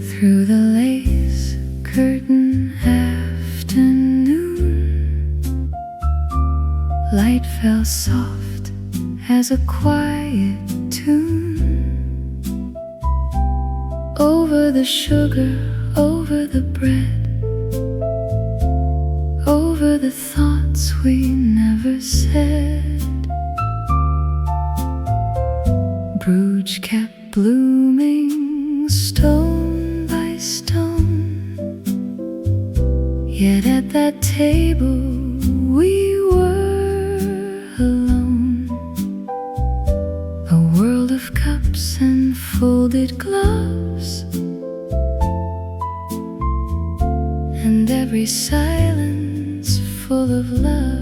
Through the lace curtain afternoon, light fell soft as a quiet tune. Over the sugar, over the bread, over the thoughts we never said. Bruges kept blooming stone by stone, yet at that table we were alone. A world of cups and folded gloves, and every silence full of love.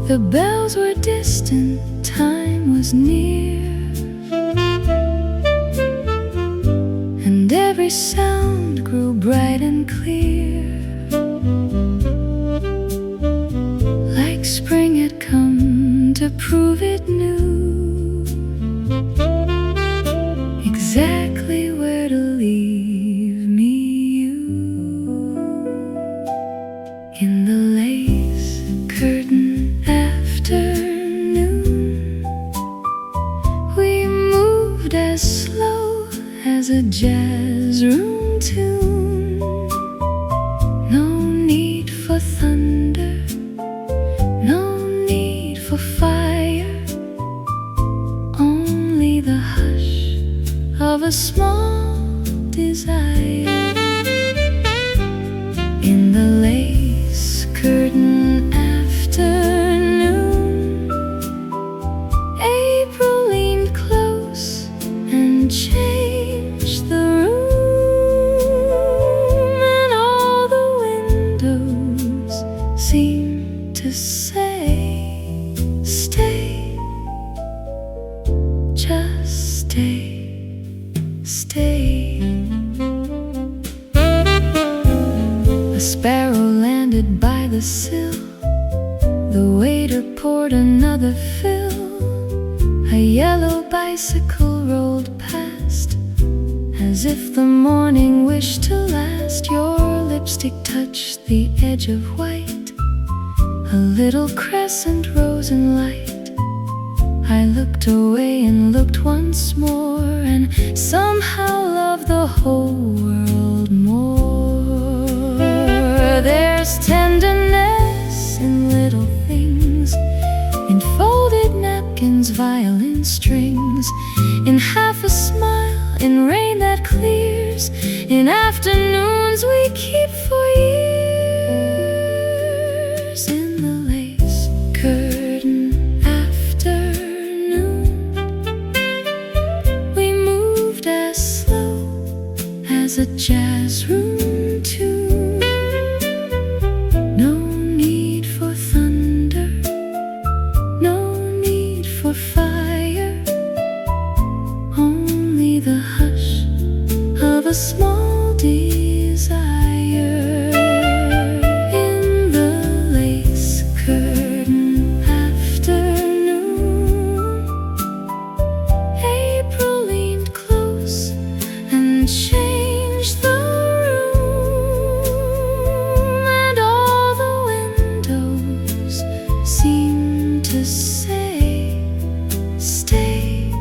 The bells were distant, time was near, and every sound grew bright and clear, like spring had come to prove it new, exactly where to leave me, you. In the lace curtain afternoon, we moved as slow as a jazz room tune. No need for thunder, no need for fire, only the hush of a small desire. In the lace curtain afternoon, April leaned close and changed the room, and all the windows seemed to say, stay, just stay, stay. A sparrow landed by the sill, the waiter poured another fill. A yellow bicycle rolled past, as if the morning wished to last. Your lipstick touched the edge of white, a little crescent rose in light. I looked away and looked once more, and somehow loved the whole world more. There's tenderness in little things, in folded napkins, violin strings, in half a smile, in rain that clears, in afternoons we keep for years. In the lace curtain afternoon, we moved as slow as a jazz room tune. No need for thunder, no need for fire, only the hush of a small desire. In the lace curtain afternoon, April leaned close and changed the room, and all the windows seemed to say, stay,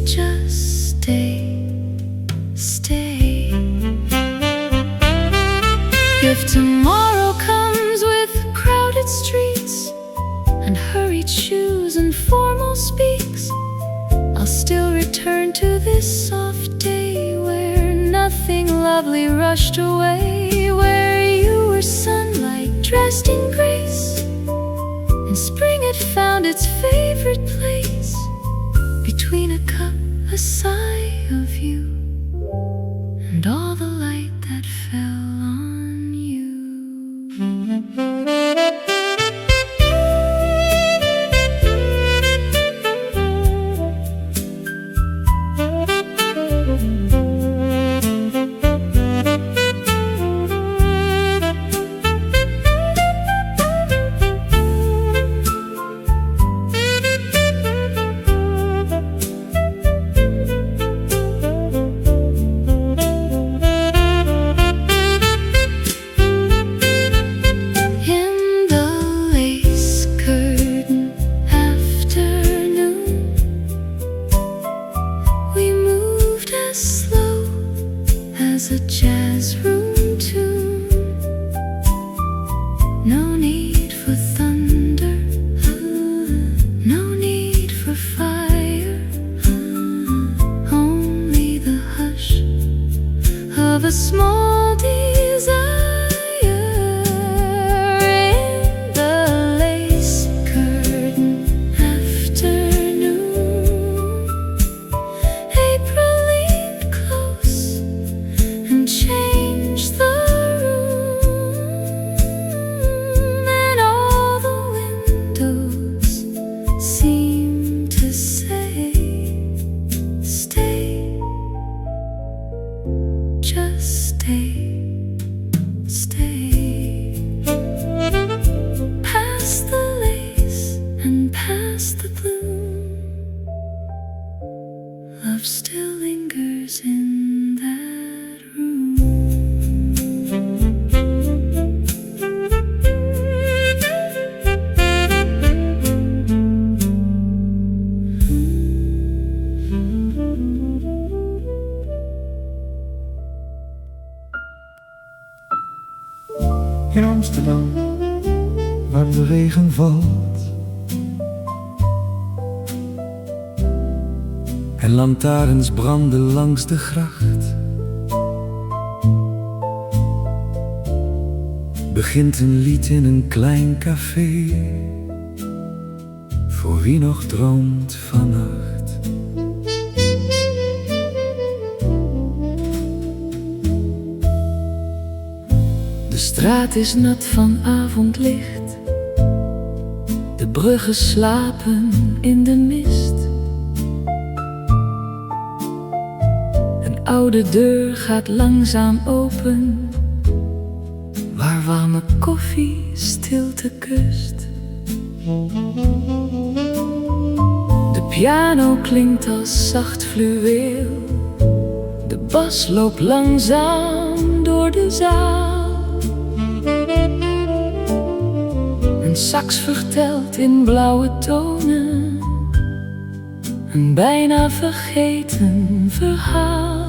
just stay, stay. If tomorrow comes with crowded streets and hurried shoes and formal speaks, I'll still return to this soft day where nothing lovely rushed away, where you were sunlight dressed in grace, and spring had found its favorite place between a cup, a sigh of you, and all the light that fell on you. as slow as a jazz room tune. No need for thunder, no need for fire, only the hush of a small desire. In the lace curtain afternoon, April leaned close and changed the room, and all the windows seemed to say, stay, just stay, stay. Past the lace and past the bloom, love still lingers in that room. In Amsterdam, waar de regen valt en lantaarns branden langs de gracht, begint een lied in een klein café voor wie nog droomt vannacht. De straat is nat van avondlicht, de bruggen slapen in de mist. Een oude deur gaat langzaam open, waar warme koffie stilte kust. De piano klinkt als zacht fluweel, de bas loopt langzaam door de zaal. Een sax vertelt in blauwe tonen een bijna vergeten verhaal.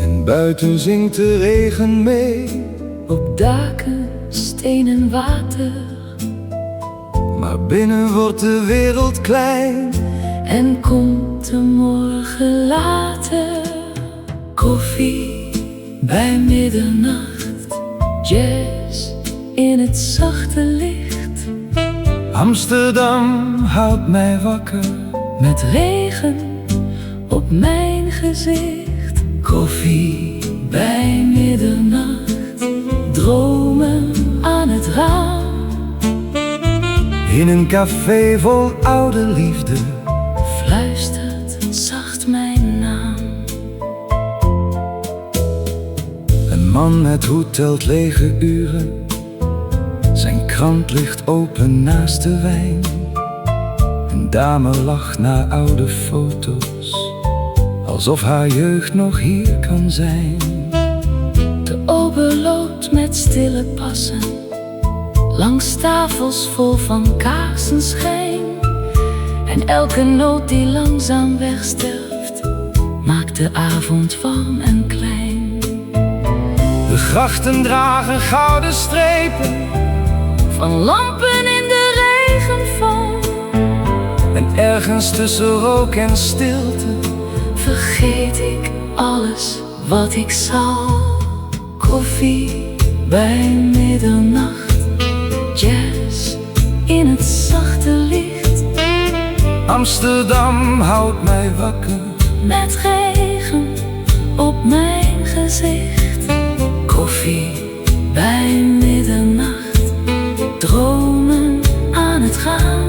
En buiten zingt de regen mee, op daken, steen en water. Maar binnen wordt de wereld klein en komt de morgen later. Koffie bij middernacht, jazz in het zachte licht. Amsterdam houdt mij wakker, met regen op mijn gezicht. Koffie bij middernacht, dromen aan het raam. In een café vol oude liefde, fluistert zacht mijn naam. Een man met hoed telt lege uren, zijn krant ligt open naast de wijn. Een dame lacht naar oude foto's, alsof haar jeugd nog hier kan zijn. De ober loopt met stille passen, langs tafels vol van kaarsenschijn. En elke noot die langzaam wegsterft, maakt de avond warm en klein. De grachten dragen gouden strepen van lampen in de regenval. En ergens tussen rook en stilte vergeet ik alles wat ik zal. Koffie bij middernacht, jazz in het zachte licht. Amsterdam houdt mij wakker, met regen op mijn gezicht. Koffie bij middernacht, dromen aan het raam.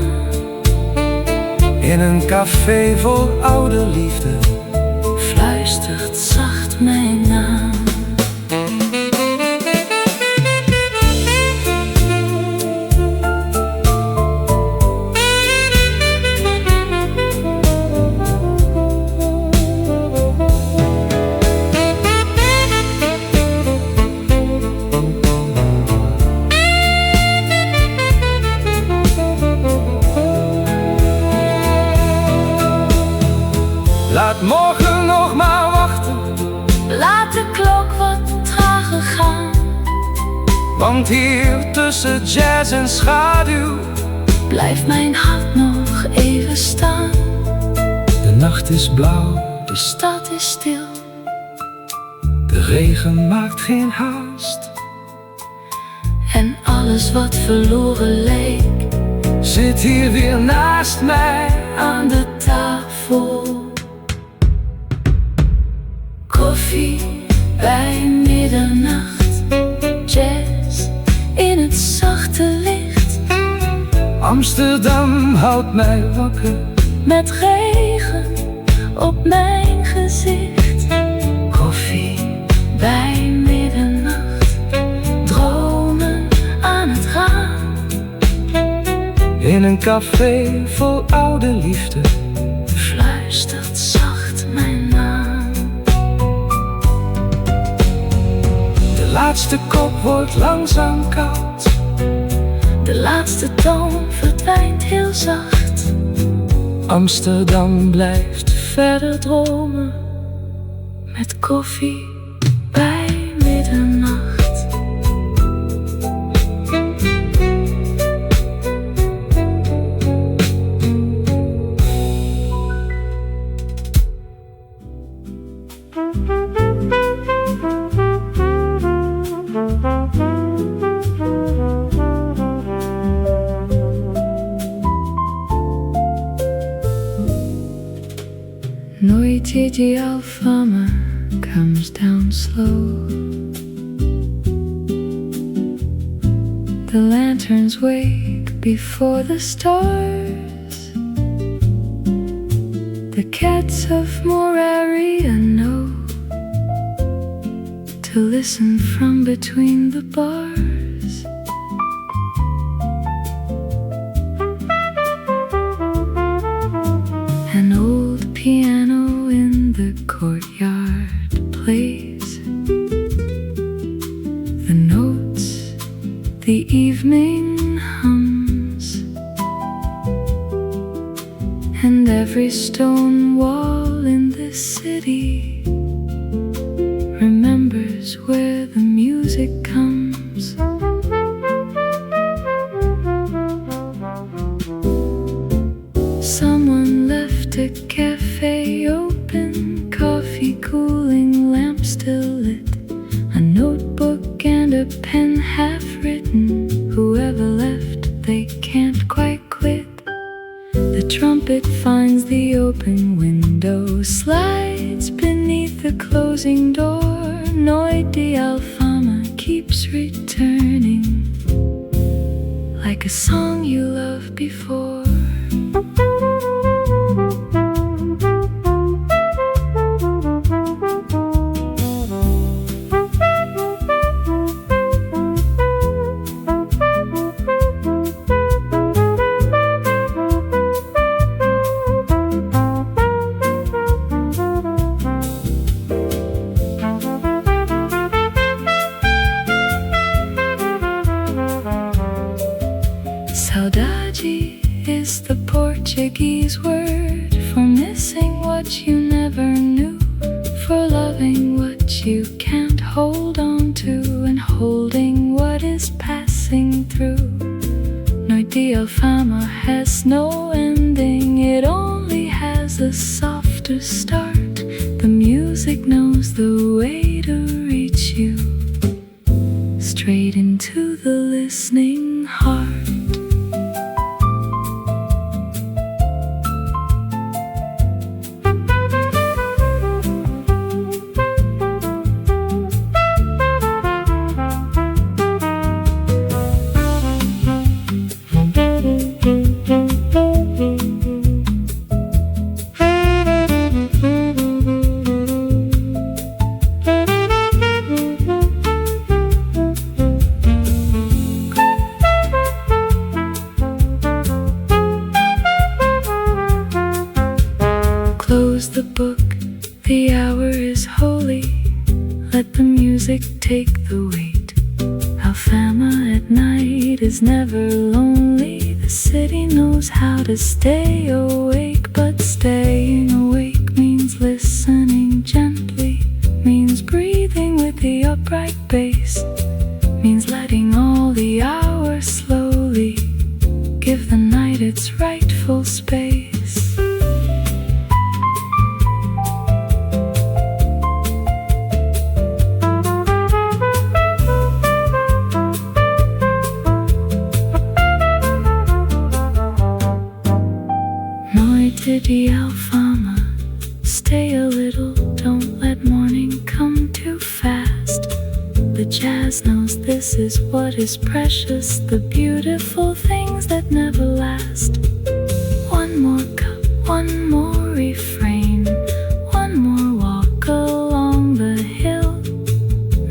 In een café vol oude liefde, fluistert zacht mijn naam. Laat morgen nog maar wachten, Laat de klok wat trager gaan. want hier tussen jazz en schaduw Blijft mijn hart nog even staan. de nacht is blauw, De stad is stil. de regen maakt geen haast. En alles wat verloren leek Zit hier weer naast mij aan de tafel. Koffie bij middernacht. Jazz in het zachte licht. Amsterdam houdt mij wakker. Met regen op mijn gezicht. Koffie bij middernacht. Dromen aan het raam. In een café vol oude liefde Fluistert zacht mijn naam. de laatste kop wordt langzaam koud. De laatste toon verdwijnt heel zacht. Amsterdam blijft Verder dromen met koffie bij middernacht. Nooit ideaal van me comes down slow. The lanterns wake before the stars. The cats of Moraria know to listen from between the bars. An old piano in the courtyard plays the notes the evening hums, and every stone wall in this city remembers where the music comes. Someone left a cafe open, coffee cooling, lamp still lit, a notebook and a pen half written. Whoever left, they can't quite quit. The trumpet finds the open window, slides beneath the closing door. Noidi Alfama keeps returning, like a song you loved before. Saudade is the Portuguese word for missing what you never knew, for loving what you can't hold on to, and holding what is passing through. Noite Alfama has no ending, it only has a softer start. The music knows the way to reach you, straight into the listening heart. Close the book, the hour is holy. Let the music take the weight. Alfama at night is never lonely. The city knows how to stay awake, but staying awake means stay a little, don't let morning come too fast. The jazz knows this is what is precious, the beautiful things that never last. One more cup, one more refrain, one more walk along the hill.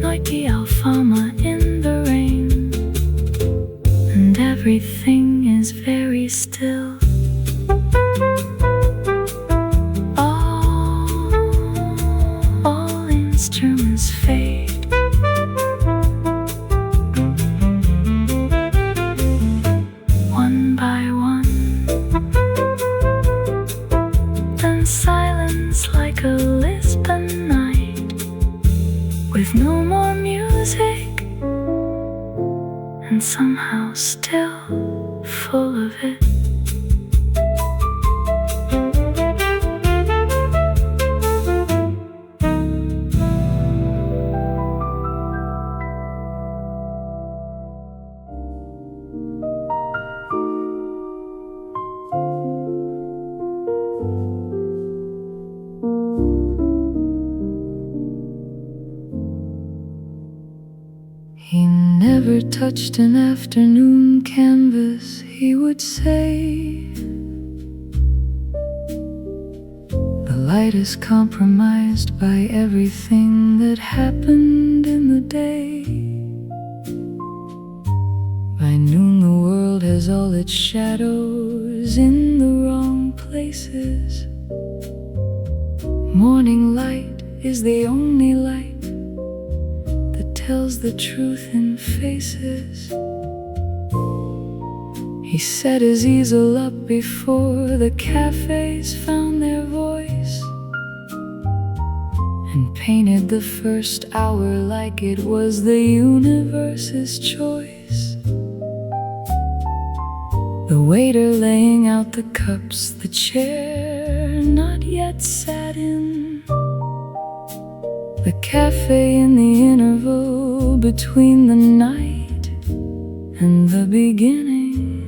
Nooit die alfama in the rain, and everything is very still. All instruments fade. One by one, then silence like a Lisbon night, with no more music, and somehow still full of it. He never touched an afternoon canvas, he would say. The light is compromised by everything that happened in the day. By noon the world has all its shadows in the wrong places. Morning light is the only light tells the truth in faces. He set his easel up before the cafes found their voice, and painted the first hour like it was the universe's choice. The waiter laying out the cups, the chair not yet sat in, the cafe in the interval between the night and the beginning.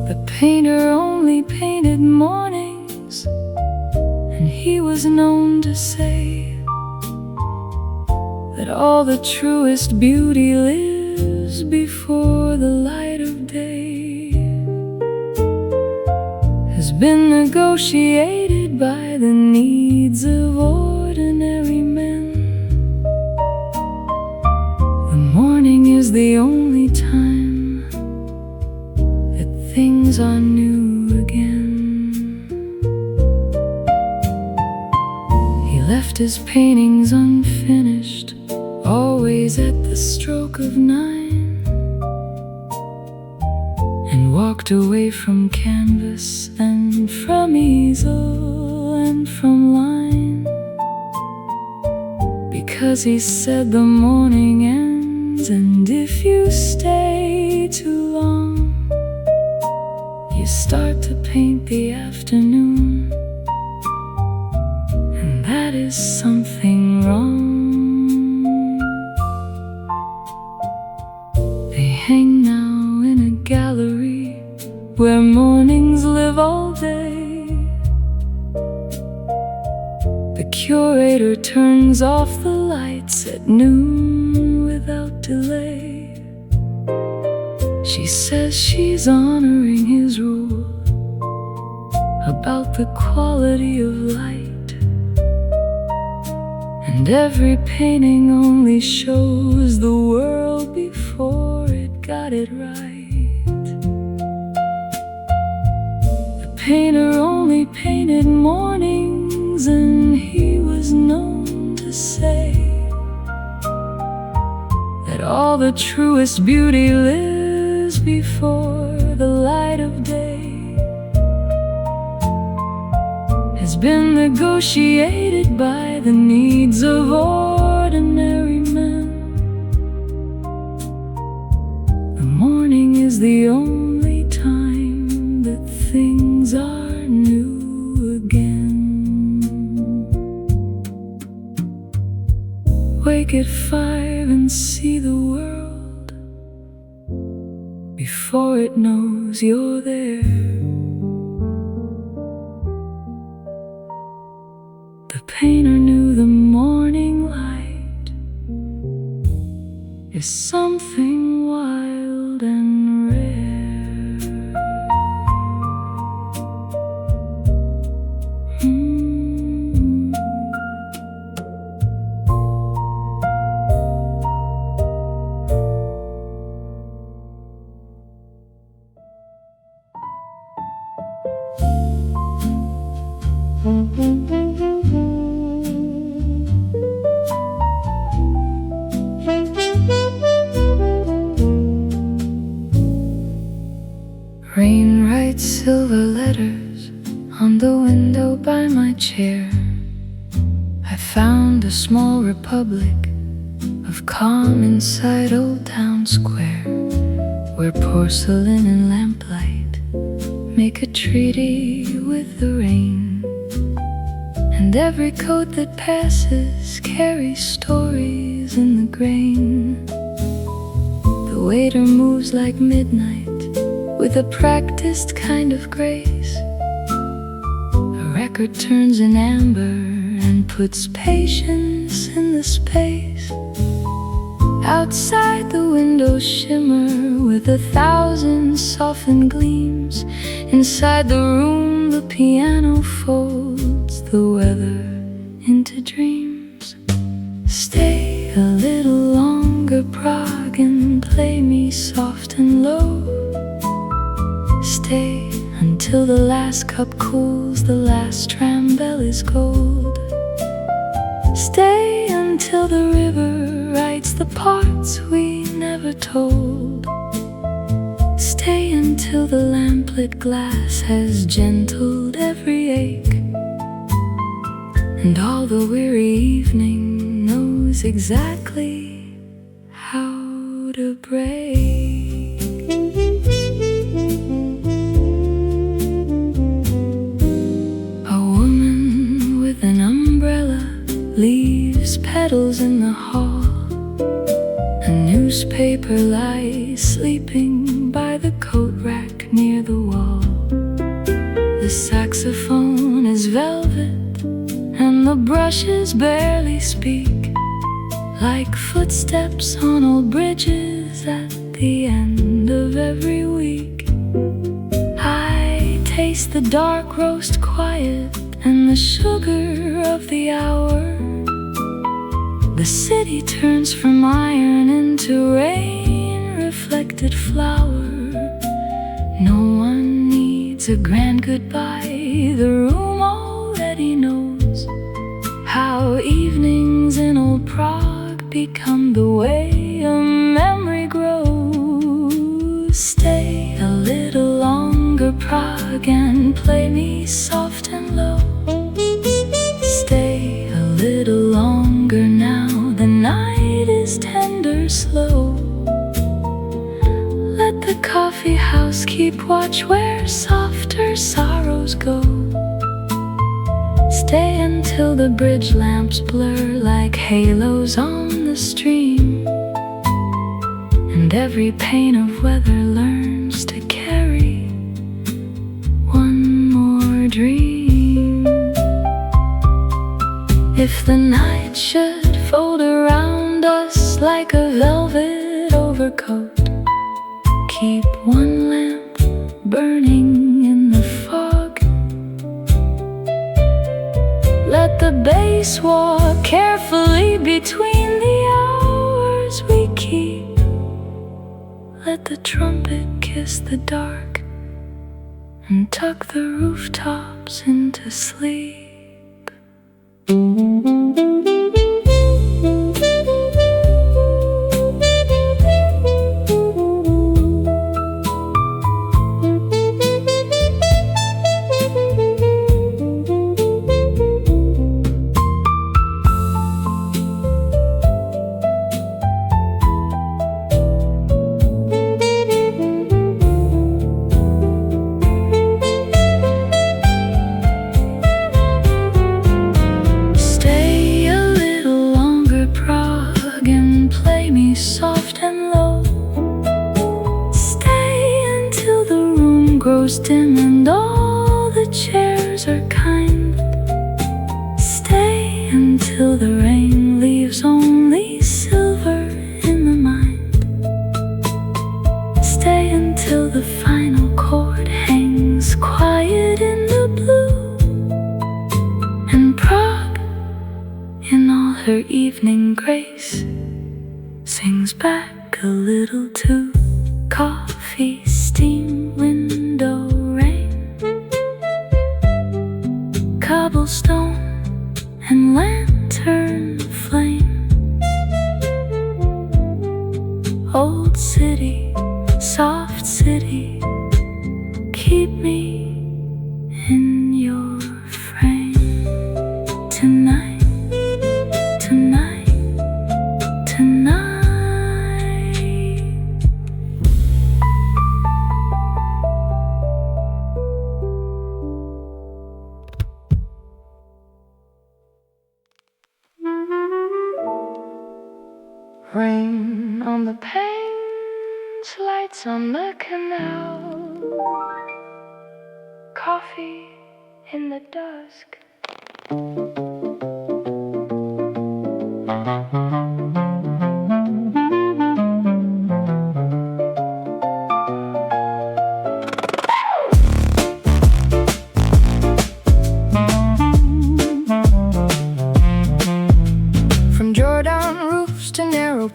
The painter only painted mornings, and he was known to say that all the truest beauty lives before the light of day, has been negotiated by the needs of ordinary men. The morning is the only time that things are new again. He left his paintings unfinished, always at the stroke of 9, and walked away from canvas and from easel and from line, because he said the morning ends, and if you stay too long, you start to paint the afternoon, and that is something wrong. They hang now in a gallery where mornings live all day. The curator turns off the lights at noon without delay. She says she's honoring his rule about the quality of light, and every painting only shows the world before it got it right. The painter only painted mornings, and he was known to say that all the truest beauty lives before the light of day, has been negotiated by the needs of ordinary men. The morning is the only time that things are new again. Wake at 5 and see the world before it knows you're there. painter knew the morning light is something wild and rare. Rain writes silver letters on the window by my chair. I found a small republic of calm inside Old Town Square, where porcelain and lamplight make a treaty with the rain. And every coat that passes carries stories in the grain. The waiter moves like midnight with a practiced kind of grace. A record turns in amber and puts patience in the space. Outside the windows shimmer with 1,000 softened gleams. Inside the room the piano folds the weather into dreams. Stay a little longer, Prague, and play me soft and low. Stay until the last cup cools, the last tram bell is gold. Stay until the river writes the parts we never told. Stay until the lamplit glass has gentled every ache, and all the weary evening knows exactly how to break. Leaves petals in the hall. A newspaper lies sleeping by the coat rack near the wall. The saxophone is velvet and the brushes barely speak, like footsteps on old bridges at the end of every week. I taste the dark roast quiet and the sugar of the hour. The city turns from iron into rain-reflected flower. No one needs a grand goodbye. The room already knows how evenings in old Prague become the way a memory grows. Stay a little longer, Prague, and play me soft and low. Stay a little longer now, the night is tender, slow. Let the coffee house keep watch where softer sorrows go. Stay until the bridge lamps blur like halos on the stream, and every pane of weather learns to carry one more dream. If the night should fold around us like a velvet overcoat, keep one lamp burning in the fog. Let the bass walk carefully between the hours we keep. Let the trumpet kiss the dark and tuck the rooftops into sleep. till the rain leaves only silver in the mind. Stay until the final chord hangs quiet in the blue, and Prague, in all her evening grace, sings back a little too. Coffee, steam, window, rain, cobblestone and lantern flame. Old city, soft city, keep me in your frame. Tonight, tonight, tonight. Rain on the panes, lights on the canal, coffee in the dusk.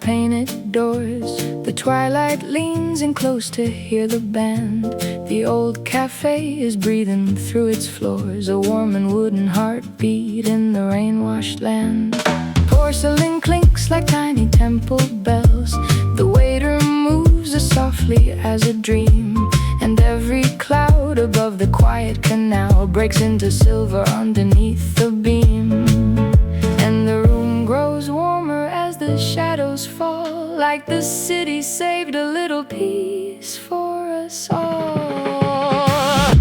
Painted doors, the twilight leans in close to hear the band. The old cafe is breathing through its floors, a warm and wooden heartbeat in the rain-washed land. Porcelain clinks like tiny temple bells, the waiter moves as softly as a dream, and every cloud above the quiet canal breaks into silver underneath the beam. And the room grows warmer as the shadows fall, like the city saved a little peace for us all.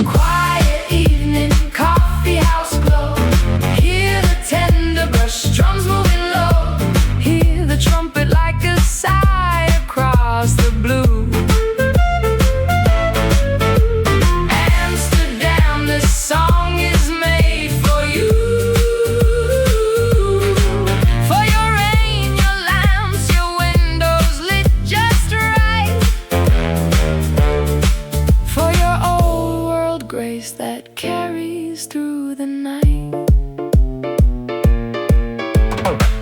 Quiet evening, coffee house glow, hear the tender brush drums moving low, hear the trumpet like a sigh across the blue. Amsterdam, this song is made for you. That carries through the night.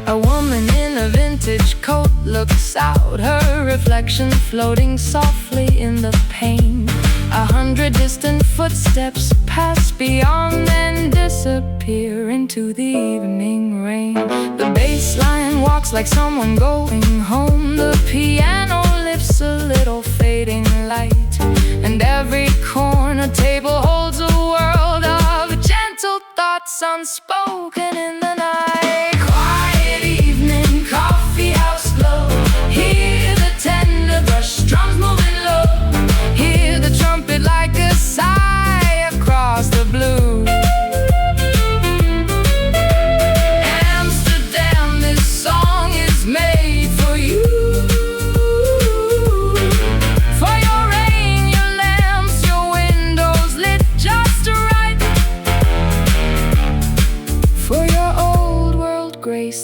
A woman in a vintage coat looks out, her reflection floating softly in the pane. 100 distant footsteps pass beyond and disappear into the evening rain. The bass line walks like someone going home, the piano lifts a little fading light, and every corner table holds a world of gentle thoughts unspoken in the night. Quiet evening, coffee house glow, hear the tender brush drums moving low, hear the trumpet like a sigh across the blue. Amsterdam, this song is made for you.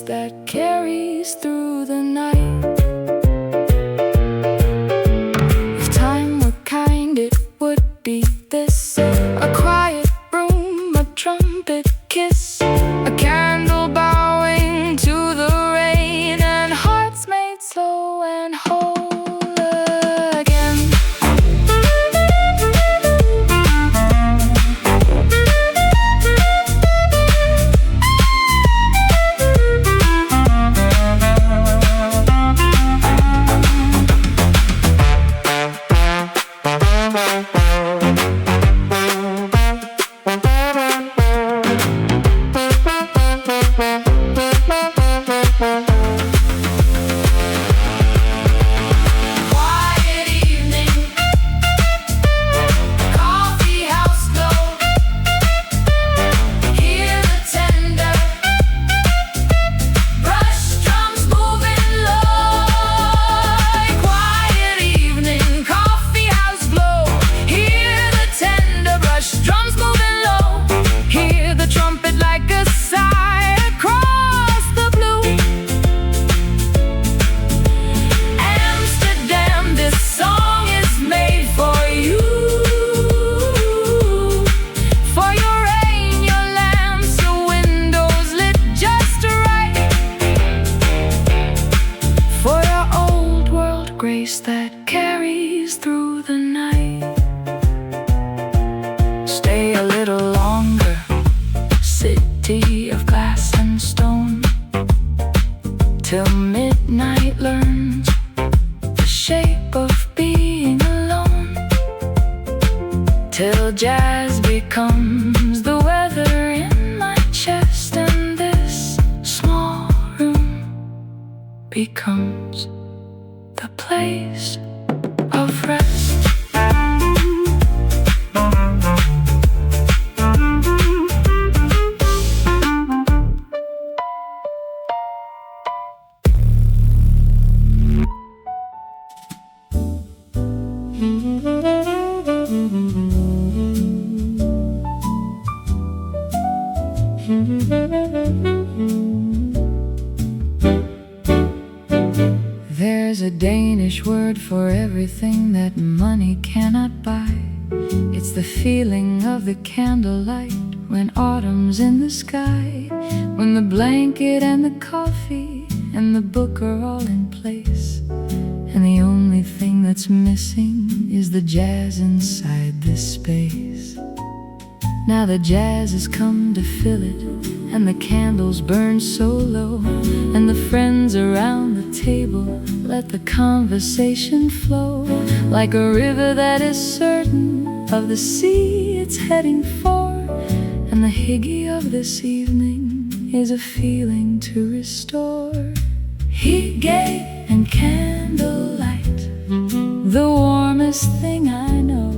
That carries through the night. If time were kind, it would be this: a quiet room, a trumpet kiss, a candle bowing to the rain, and hearts made slow and whole again. becomes the weather in my chest, and this small room becomes the place of rest. There's a Danish word for everything that money cannot buy. It's the feeling of the candlelight when autumn's in the sky, when the blanket and the coffee and the book are all in place, and the only thing that's missing is the jazz inside this space. Now the jazz has come to fill it, and the candles burn so low, and the friends around the table let the conversation flow, like a river that is certain of the sea it's heading for. And the hygge of this evening is a feeling to restore. HYGGE and candlelight, the warmest thing I know.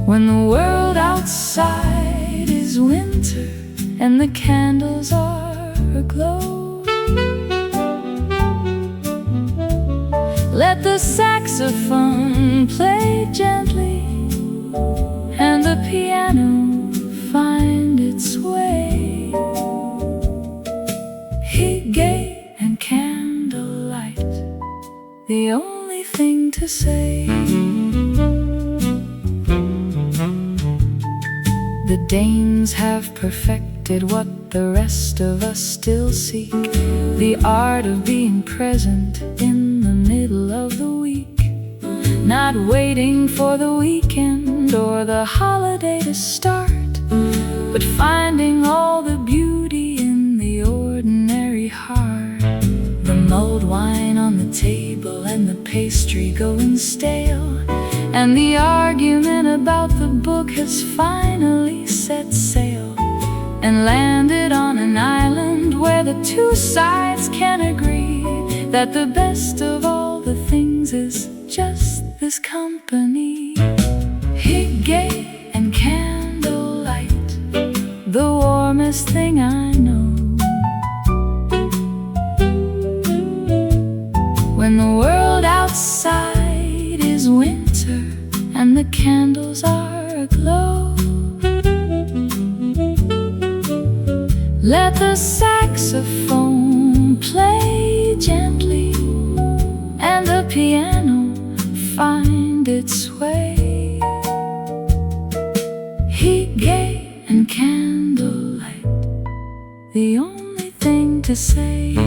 When the world outside is winter and the candles are aglow, let the saxophone play gently and the piano find its way. HYGGE and candlelight, the only thing to say. The Danes have perfected what the rest of us still seek, the art of being present in the middle of the week, not waiting for the weekend or the holiday to start, but finding all the beauty in the ordinary heart. The mulled wine on the table and the pastry going stale, and the argument about the book has finally set sail and landed on an island where the two sides can agree that the best of all the things is just this company. HYGGE and candlelight, the warmest thing I know. When the world outside is winter and the candles are aglow, let the saxophone play gently and the piano find its way. HYGGE and candlelight, the only thing to say.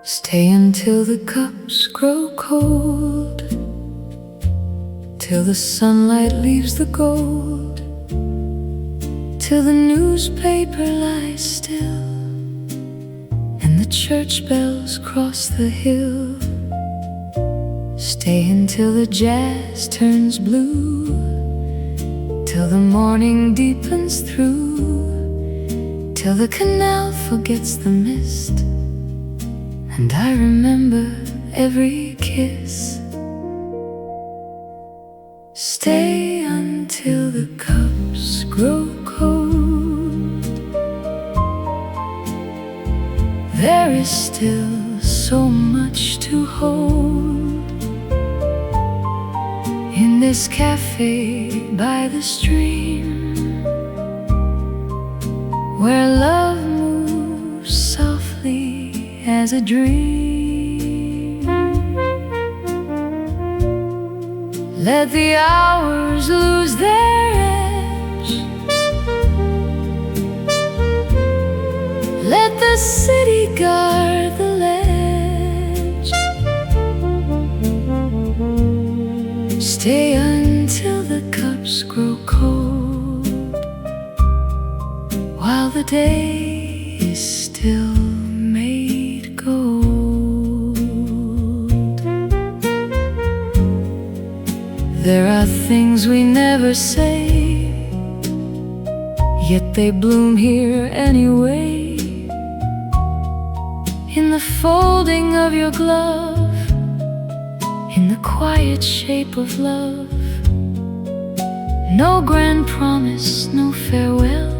Stay until the cups grow cold, till the sunlight leaves the gold, till the newspaper lies still, and the church bells cross the hill. Stay until the jazz turns blue, till the morning deepens through, till the canal forgets the mist, and I remember every kiss. Stay until the cups grow cold. There is still so much to hold in this cafe by the stream, where love moves softly as a dream. Let the hours lose their edge, let the city guard the ledge. Stay until the cups grow cold, while the day is still made gold. There are things we never say, yet they bloom here anyway. In the folding of your glove, in the quiet shape of love. No grand promise, no farewell,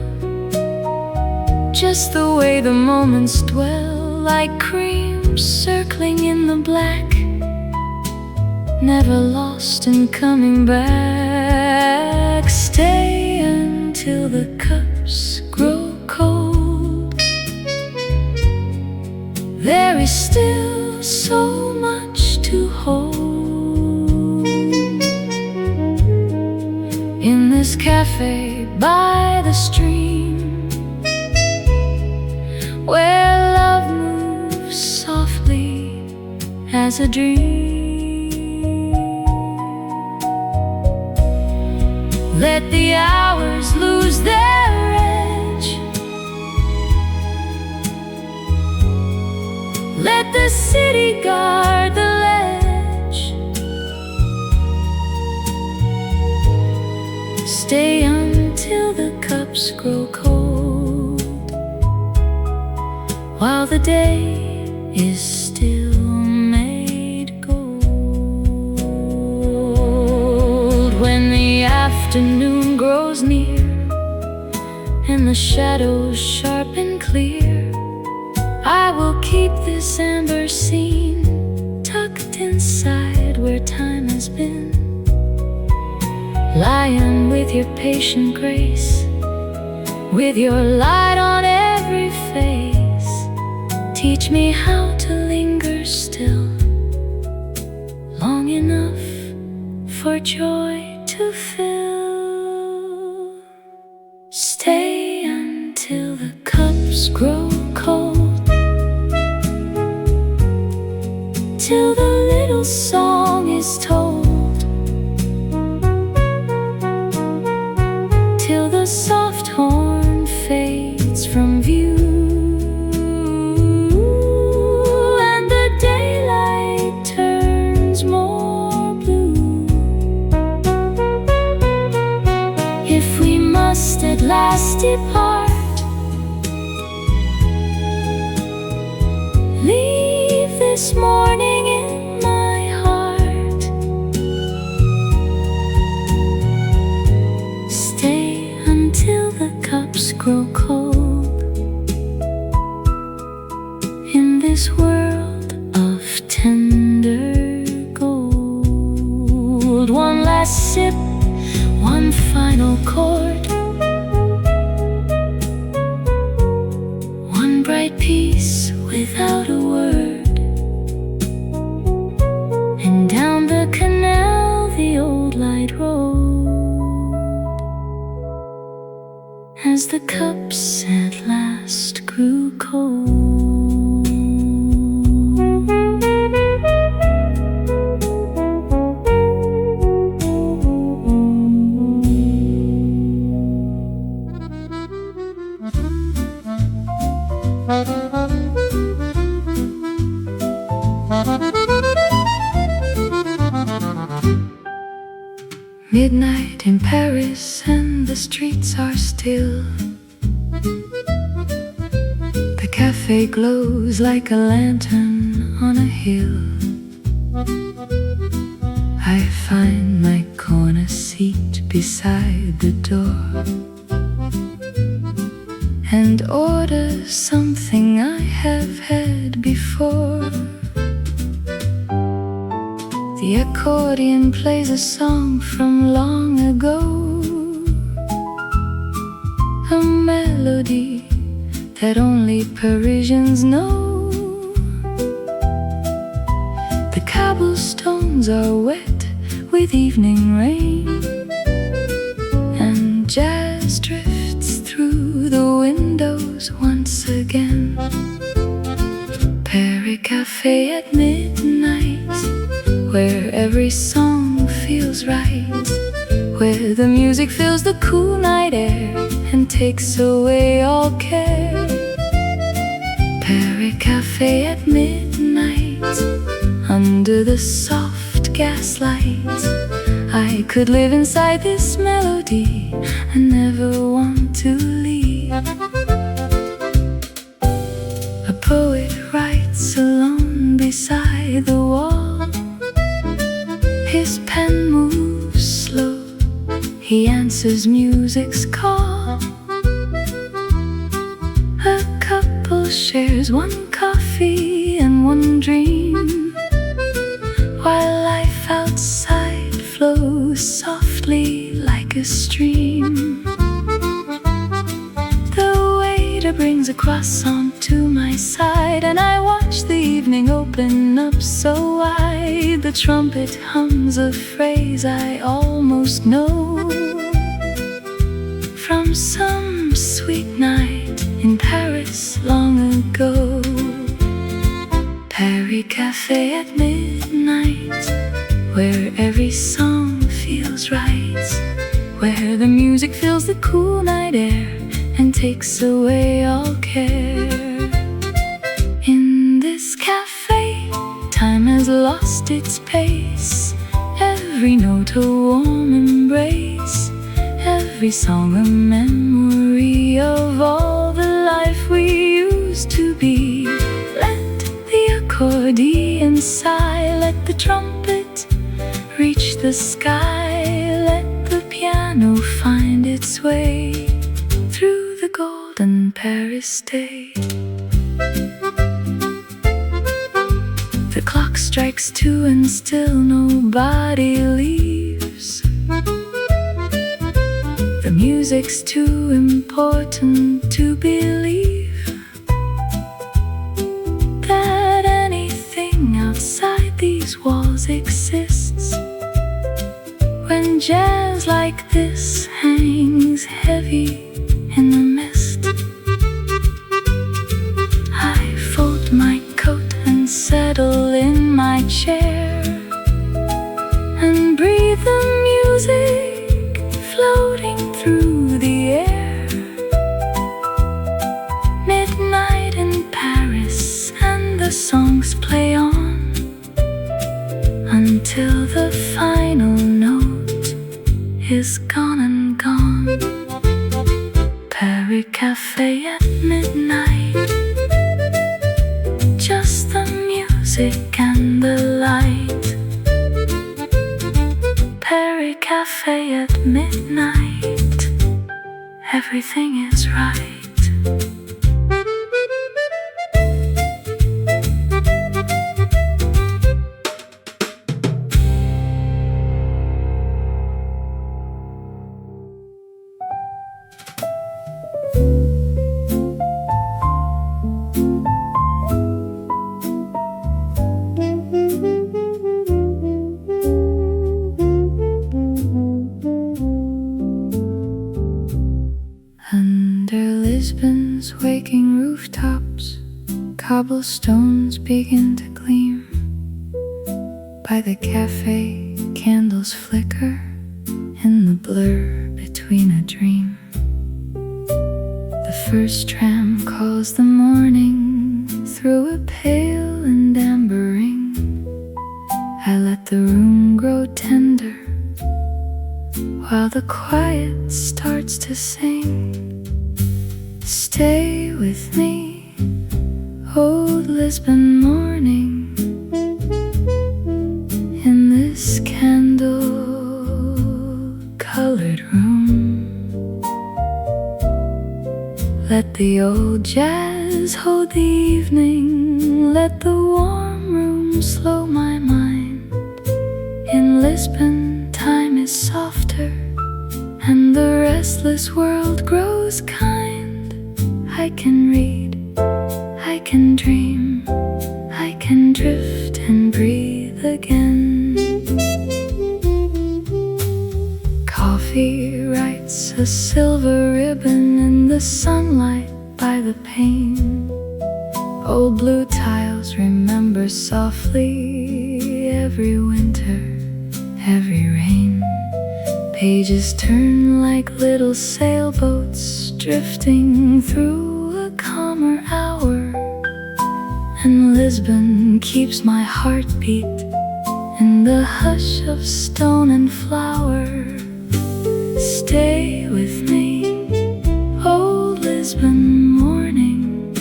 just the way the moments dwell, like cream circling in the black, never lost and coming back. Stay until the cups grow cold. There is still so much to hold in this cafe by the stream, where love moves softly as a dream. Let the hours lose their edge, let the city guard the ledge. Stay until the cups grow cold, while the day is still made gold. When the afternoon grows near and the shadows sharp and clear, I will keep this amber scene tucked inside where time has been. Lying with your patient grace, with your light on every face, teach me how to linger still, long enough for joy to fill. Stay until the cups grow cold, till the little song is told, till the soft horn fades from view, and the daylight turns more blue. If we must at last depart, leave this morning in my heart. Stay until the cups grow cold in this world of tender gold. One last sip, one final chord, one bright piece without a word, and down the canal the old light rolled, as the cups at last grew cold. midnight in Paris and the streets are still. The café glows like a lantern on a hill. I find my corner seat beside the door and order something I have had before. The accordion plays a song from long ago, a melody that only Parisians know. The cobblestones are wet with evening rain, and jazz drifts through the windows once again. Paris Café at midnight, where every song feels right, where the music fills the cool night air and takes away all care. Paris Café at midnight, under the soft gaslight, I could live inside this melody and never want to leave. A poet writes alone beside the wall. His pen moves slow, he answers music's call. A couple shares one coffee and one dream, while life outside flows softly like a stream. The waiter brings a croissant to my side, and I watch the evening open up so wide. The trumpet hums a phrase I almost know from some sweet night in Paris long ago. Paris Café at midnight, where every song feels right, where the music fills the cool night air and takes away all care. In this cafe, time has lost its pace, every note a warm embrace, every song a memory of all the life we used to be. Let the accordion sigh, let the trumpet reach the sky, let the piano find its way through the golden Paris day. The clock strikes 2 and still nobody leaves. The music's too important to believe that anything outside these walls exists. When jazz like this hangs heavy in the mist, I fold my coat and settle in my chair and breathe the music floating through the air. Midnight in Paris and the songs play on until the final note is gone and gone. Paris Café at midnight, just the music and the light. Paris Café at midnight, everything is right. Lisbon's waking rooftops, cobblestones begin to gleam. By the cafe, candles flicker in the blur between a dream. The first tram calls the morning through a pale and amber ring. I let the room grow tender the quiet starts to sing. Stay with me, old Lisbon morning, in this candle-colored room. Let the old jazz hold the evening, let the warm room slow my mind. In Lisbon time is softer, and the restless world grows kind. I can read, I can dream, I can drift and breathe again. Koffie writes a silver ribbon in the sunlight by the pane. Old blue tiles remember softly every winter, every rain. Pages turn like little sailboats drifting through a calmer hour. And Lisbon keeps my heartbeat in the hush of stone and flower. Stay with me, old Lisbon morning,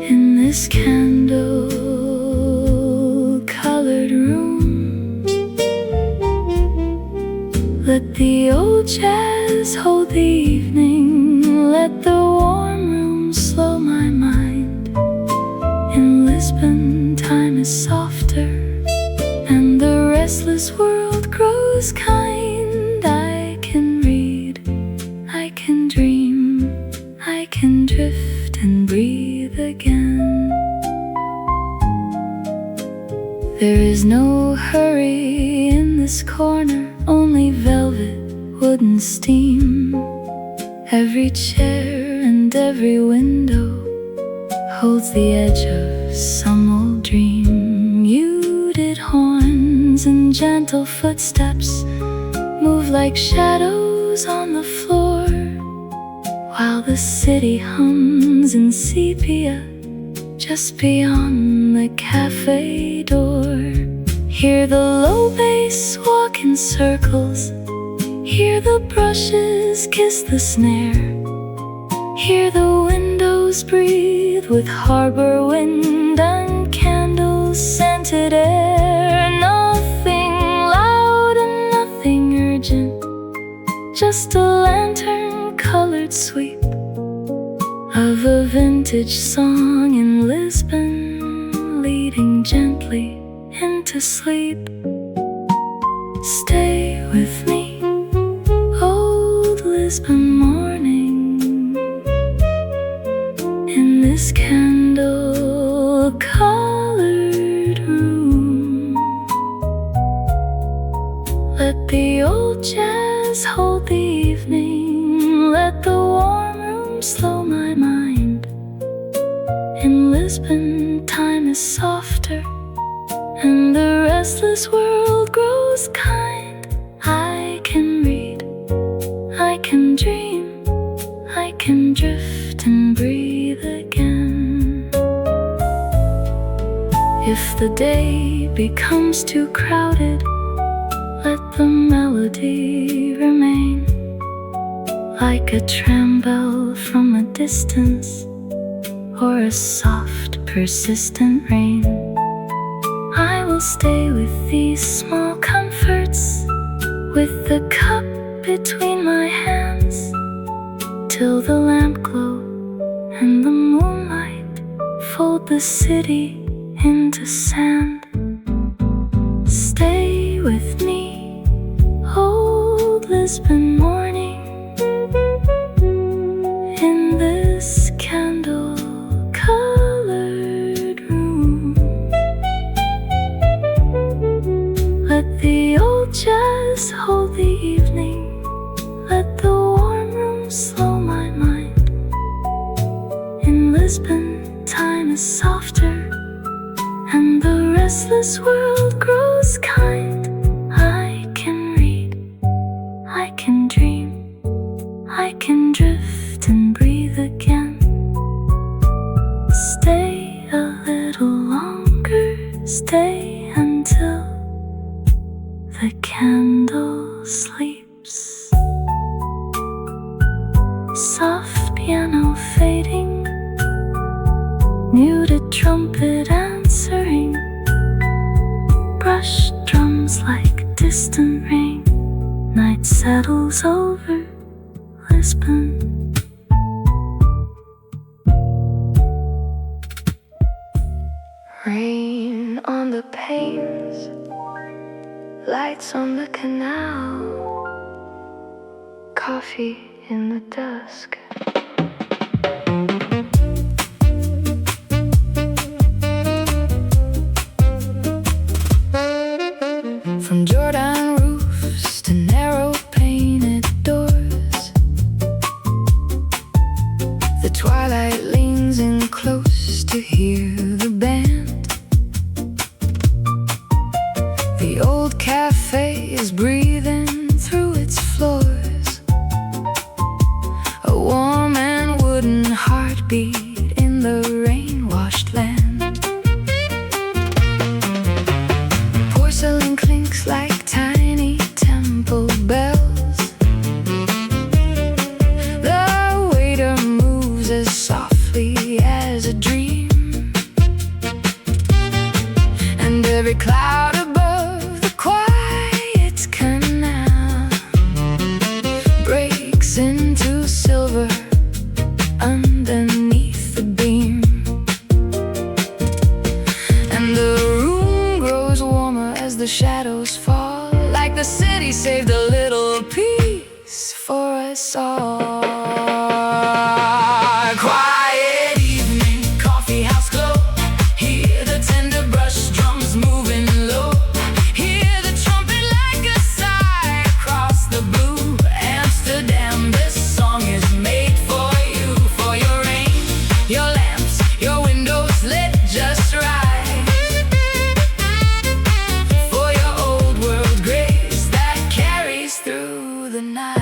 in this candle-colored room. Let the old jazz hold the evening, let the warm room slow my mind. In Lisbon time is softer, and the restless world grows kind. I can read, I can dream, I can drift and breathe again. There is no hurry in this corner, only velvet, wooden steam. Every chair and every window holds the edge of some old dream. Muted horns and gentle footsteps move like shadows on the floor, while the city hums in sepia just beyond the cafe door. Hear the low bass walk in circles, hear the brushes kiss the snare, hear the windows breathe with harbor wind and candle-scented air. Nothing loud and nothing urgent, just a lantern-colored sweep of a vintage song in Lisbon, leading gently into sleep. Stay with me, old Lisbon morning, in this candle-colored room. Let the old jazz hold the evening, let the warm room slow my mind. In Lisbon time is softer, and the restless world grows kind. I can read, I can dream, I can drift and breathe again. If the day becomes too crowded, let the melody remain, like a tram bell from a distance, or a soft, persistent rain. I will stay with these small comforts, with the cup between my hands, till the lamp glow and the moonlight fold the city into sand. Stay with me, old Lisbon morning, in this candle-colored room. Let the old jazz hold the evening, let the warm room slow my mind. In Lisbon time is softer, and the restless world grows kind. I can read, I can dream, I can drift and breathe again. Stay a little longer, stay until the candles soft piano fading, muted trumpet answering, brushed drums like distant rain. Night settles over Lisbon. Rain on the panes, lights on the canal, coffee in the dusk. From Jordan roofs to narrow painted doors, the twilight leans in close to hear the band. The old cafe is breathing through its floors, a warm and wooden heartbeat in the rain-washed land. Porcelain clinks like tiny temple bells. The waiter moves as softly as a dream, and every cloud above the quiet canal breaks into silver underneath the beam. And the room grows warmer as the shadows fall, like the city saved a little piece for us all. Quiet evening, coffee house glow. Hear the tender brush drums moving low. Hear the trumpet like a sigh across the blue. Amsterdam, this song is made for you, for your rain, your lamps, your windows lit just right, for your old world grace that carries through the night.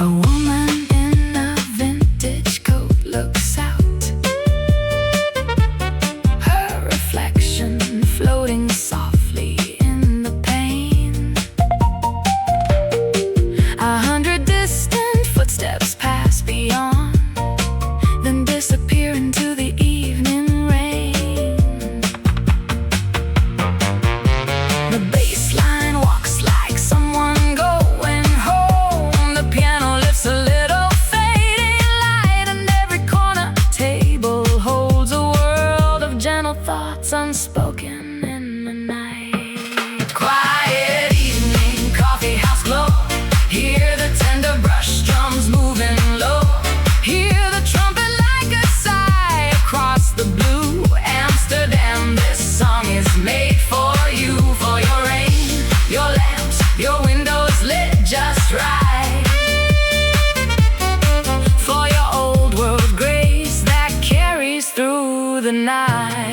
A woman in a vintage coat looks out, her reflection floating softly in the pane. 100 distant footsteps pass beyond, then disappear into the evening rain. The bass line walks like someone going home. The piano lifts a little fading light, and every corner table holds a world of gentle thoughts unspoken in the night. Quiet evening, coffee house glow. Hear the tender brush drums moving low. Hear the trumpet like a sigh across the blue. Amsterdam, this song is made for you, for your rain, your lamps, your windows lit just right, for your old world grace that carries through the night.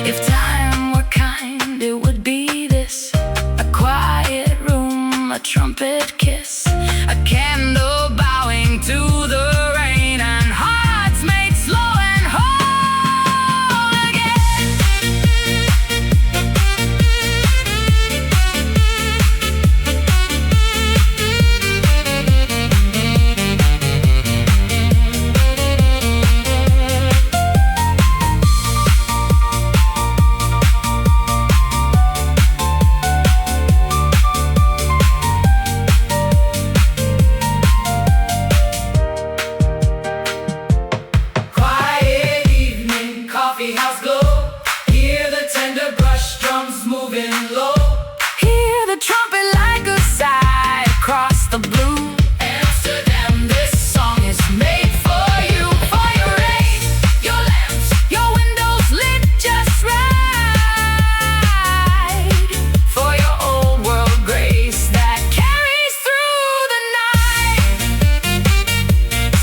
If time were kind, it would be this: a quiet room, a trumpet kiss, a candle bowing to the rain, and hearts made slow and whole again. Quiet evening, coffee house glow. Hear the tender brush drums moving low. Hear the trumpet like a sigh across the blue. Amsterdam, this song is made for you, for your rain, your lamps, your windows lit just right, for your old world grace that carries through the night.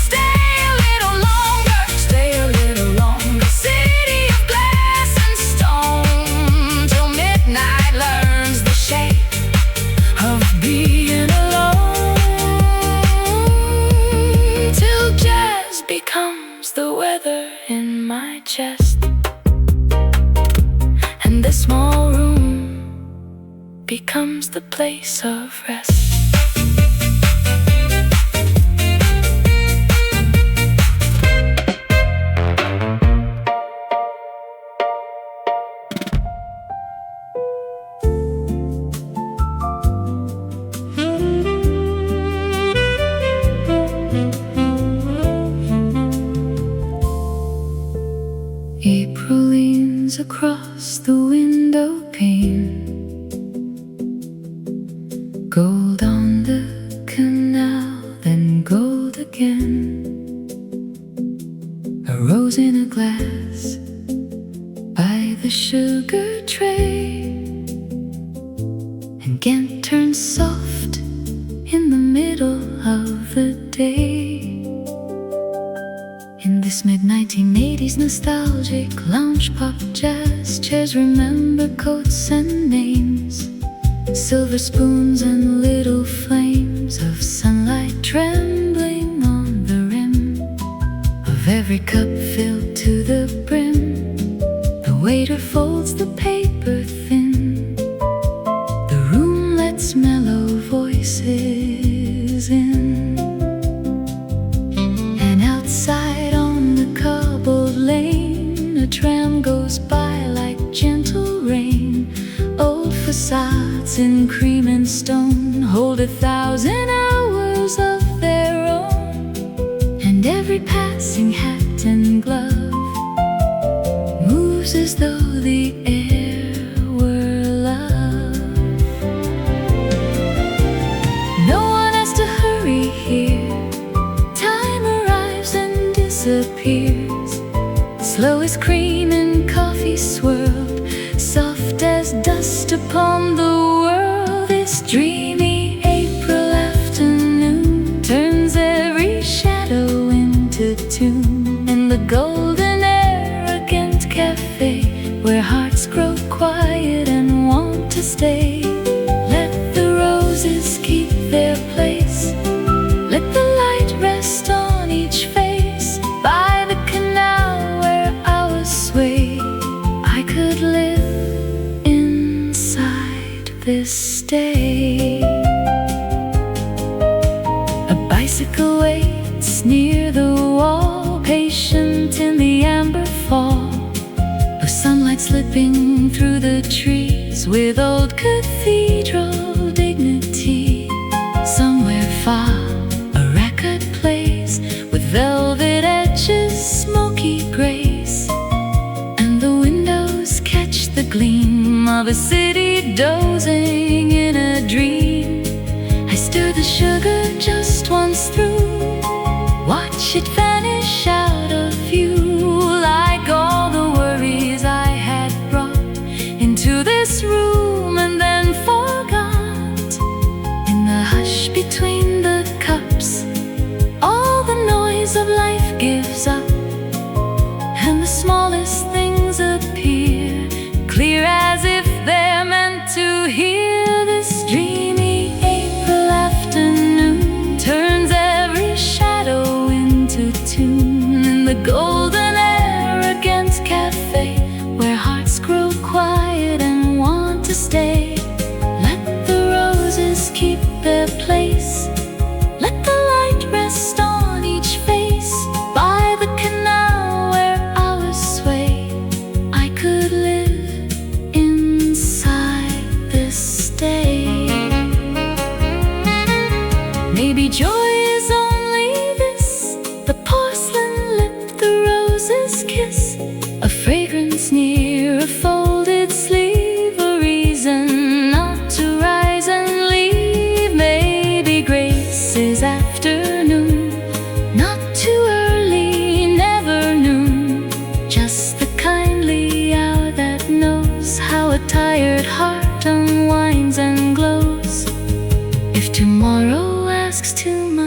Stay a little longer, stay a little longer. City of glass and stone till midnight learn becomes the place of rest. April leans across the window pane, gold on the canal, then gold again. A rose in a glass by the sugar tray, and Ghent turns soft in the middle of the day. In this mid-1980s nostalgic lounge pop jazz, chairs remember coats and names, silver spoons and little flames of sunlight trembling on the rim of every cup filled to the brim. The waiter folds the paper thin, the room lets mellow voices in, and outside on the cobbled lane, a tram goes by like gentle rain. Old facades in cream and stone hold 1,000 hours of their own, and every passing hat and glove moves as though the air were love. No one has to hurry here, time arrives and disappears, slow as cream in coffee swirled, soft as dust upon the world. This dreamy April afternoon turns every shadow into tune, in the golden arrogant cafe where hearts grow quiet and want to stay. Let the roses keep their place, let the light rest on each face. By the canal where hours sway, I could live inside this day. A bicycle waits near the wall, patient in the amber fall, of sunlight slipping through the trees with old cathedral dignity. Somewhere far a record plays with velvet edges, smoky grace, and the windows catch the gleam of a city dozing in a dream. I stir the sugar just once through, watch it vanish out of view, like all the worries I had brought into this room and then forgot. In the hush between the cups, all the noise of life gives up, and the smallest things appear clear as if they're meant to hear. This dreamy April afternoon turns every shadow into tune, in the golden arrogant cafe where hearts grow quiet and want to stay. Let the roses keep their place, let the light rest on each face. By the canal where hours sway, I could live inside this day. Maybe joy is only this, the porcelain lip, the rose's kiss, a fragrance near a folded sleeve, a reason not to rise and leave. Maybe grace is afternoon, not too early, never noon, just the kindly hour that knows how a tired heart unwinds and glows. If tomorrow asks too much,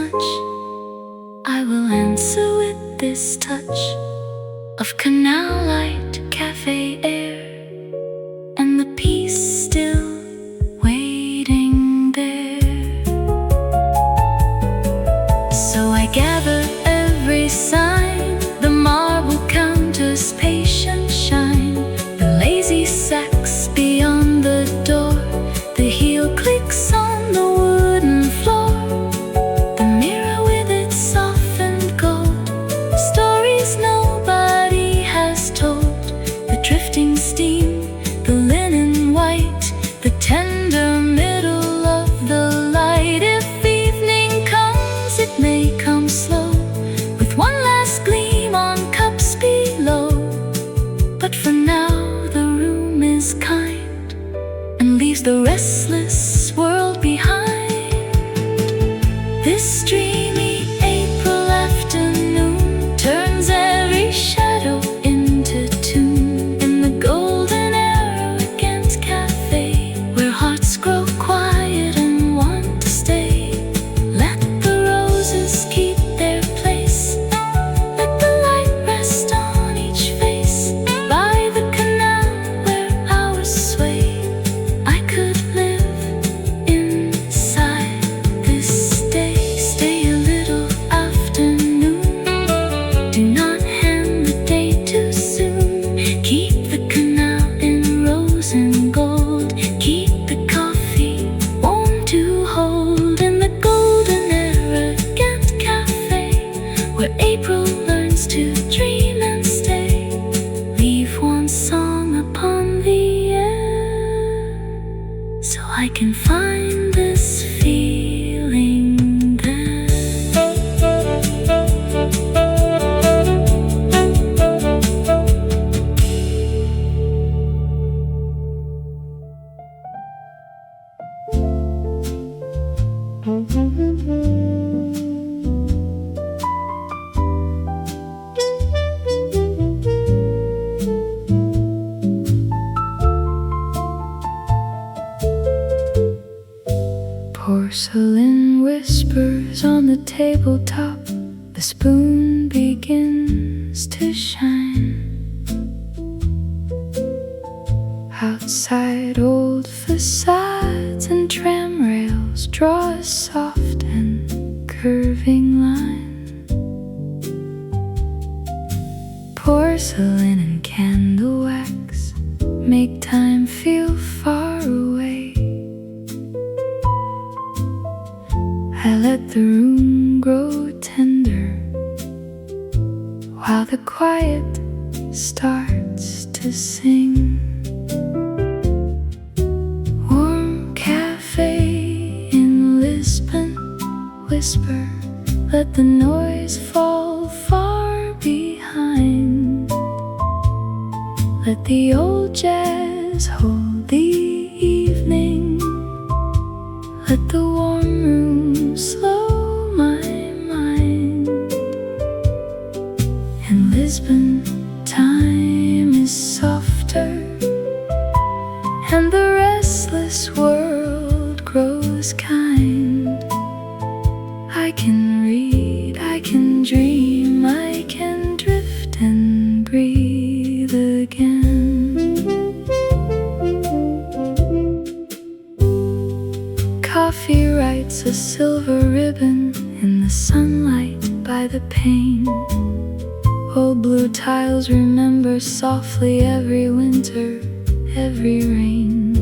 leaves the restless world behind. This dreamy April afternoon turns every shadow into tune. In the golden arrogant cafe, where hearts grow quiet and want to stay, let the roses keep their place. Let the light rest on each face. By the canal where hours sway, I could live inside this day. Stay a little afternoon. Do not hand the day too soon. Keep the canal in rose and gold. Keep the coffee warm to hold. In the golden arrogant cafe, where April learns to dream and stay, leave one song upon the air, so I can find this feeling there. Porcelain whispers on the tabletop. The spoon begins to shine. Outside, old facades and tram rails draw a soft and curving line. Porcelain and candle wax make time feel far away. I let the room grow tender while the quiet starts to sing. Warm cafe in Lisbon, whisper, let the noise fall far behind. Let the old jazz hold the evening. Let the warm room slow my mind. In Lisbon, time is softer, and the restless world grows kind. I can read, I can dream, I can drift and breathe again. Koffie writes a silver ribbon in the sunlight by the pane. Old blue tiles remember softly every winter, every rain.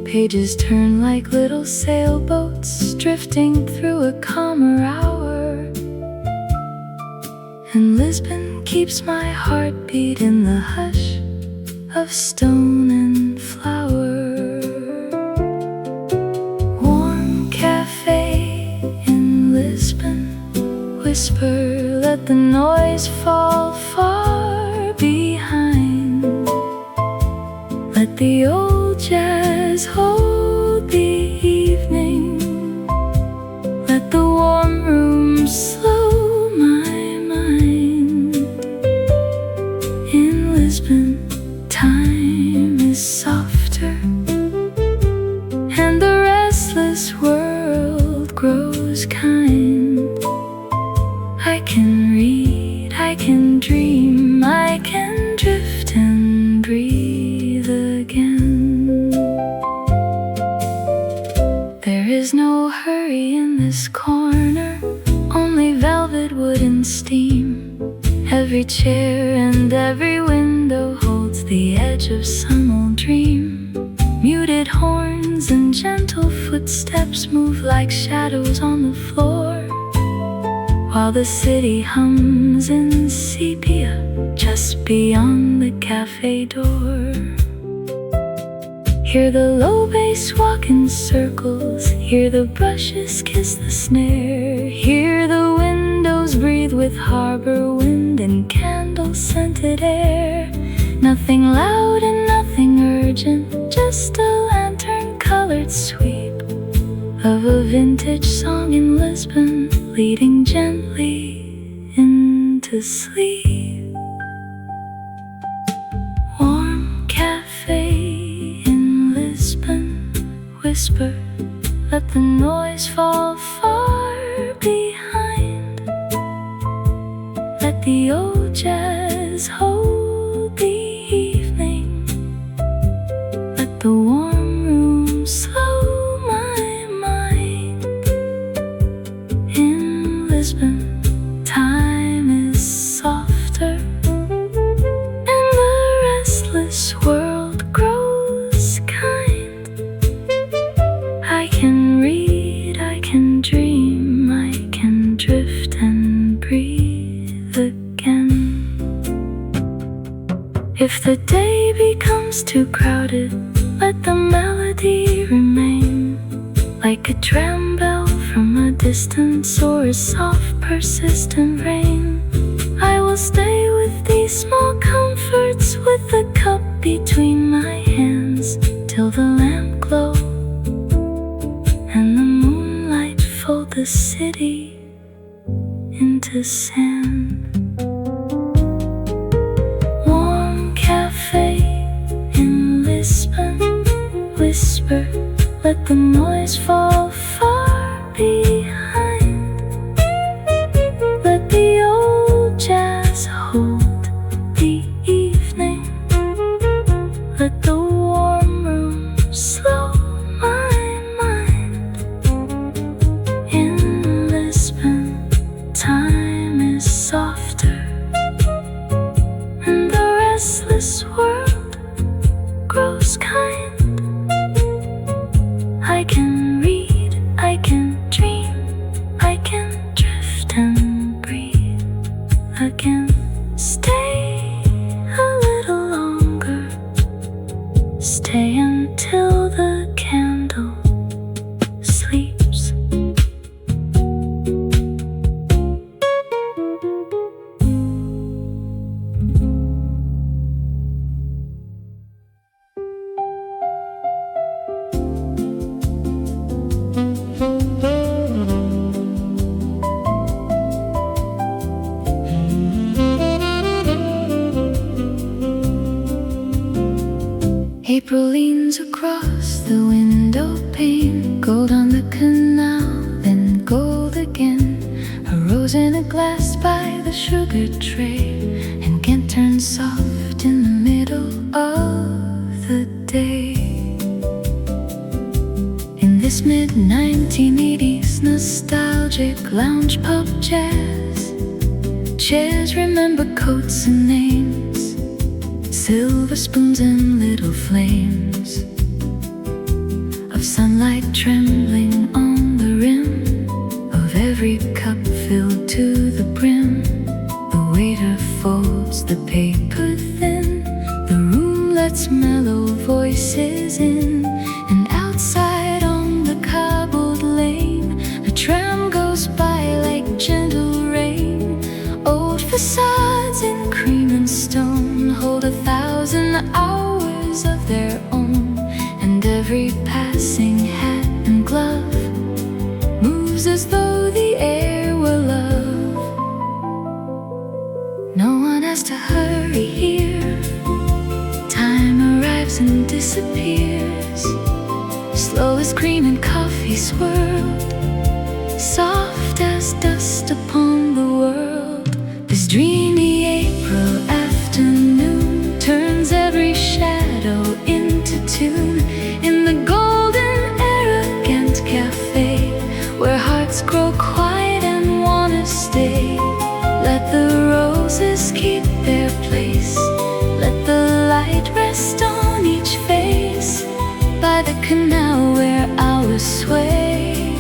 Pages turn like little sailboats drifting through a calmer hour. And Lisbon keeps my heartbeat in the hush of stone and flower. Warm cafe in Lisbon, whisper, let the noise fall far behind. Let the old jazz hold the evening. Let the warm room slow my mind. In Lisbon, time is softer, and the restless world grows kind. I can read, I can dream, I can drift and breathe again. There is no hurry in this corner, only velvet wood and steam. Every chair and every window holds the edge of some old dream. Muted horns and gentle footsteps move like shadows on the floor, while the city hums in sepia just beyond the cafe door. Hear the low bass walk in circles, hear the brushes kiss the snare, hear the windows breathe with harbor wind and candle-scented air. Nothing loud and nothing urgent, just a lantern sweep of a vintage song in Lisbon, leading gently into sleep. Warm cafe in Lisbon, whisper, let the noise fall far behind. Let the old jazz hold the evening. Let the warm room slow my mind. In Lisbon, time is softer, and the restless world grows kind. I can read, I can dream, I can drift and breathe again. If the day becomes too crowded, let the melody remain, like a tram bell from a distance or a soft persistent rain. I will stay with these small comforts, with a cup between my hands, till the lamp glow and the moonlight fold the city into sand. Warm cafe in Lisbon, whisper, let the noise fall far behind. Let the old jazz hold the evening. Let the warm room slow my mind. In Lisbon, time is softer, and the restless world grows kind. I can read, I can dream, I can drift and breathe again. Stay a little longer, stay until the candle sleeps. April leans across the window pane, gold on the canal, then gold again. A rose in a glass by the sugar tray, and Ghent turns soft in the middle of the day. In this mid-1980s nostalgic lounge pub jazz, chairs remember coats and names, silver spoons and little flames of sunlight trembling on the rim of every cup filled to the brim. The waiter folds the paper thin, the room lets mellow voices in, and outside on the cobbled lane, a tram goes by like gentle rain. Old facades in cream and stone hold 1,000 hours of their own, and every passing hat and glove moves as though the air were love. No one has to hurry here, time arrives and disappears, slow as cream and coffee swirled, soft as dust upon the world. This dreamy April afternoon turns every shadow into tune in the golden arrogant cafe, where hearts grow quiet and wanna stay. Let the roses keep their place, let the light rest on each face, by the canal where hours sway.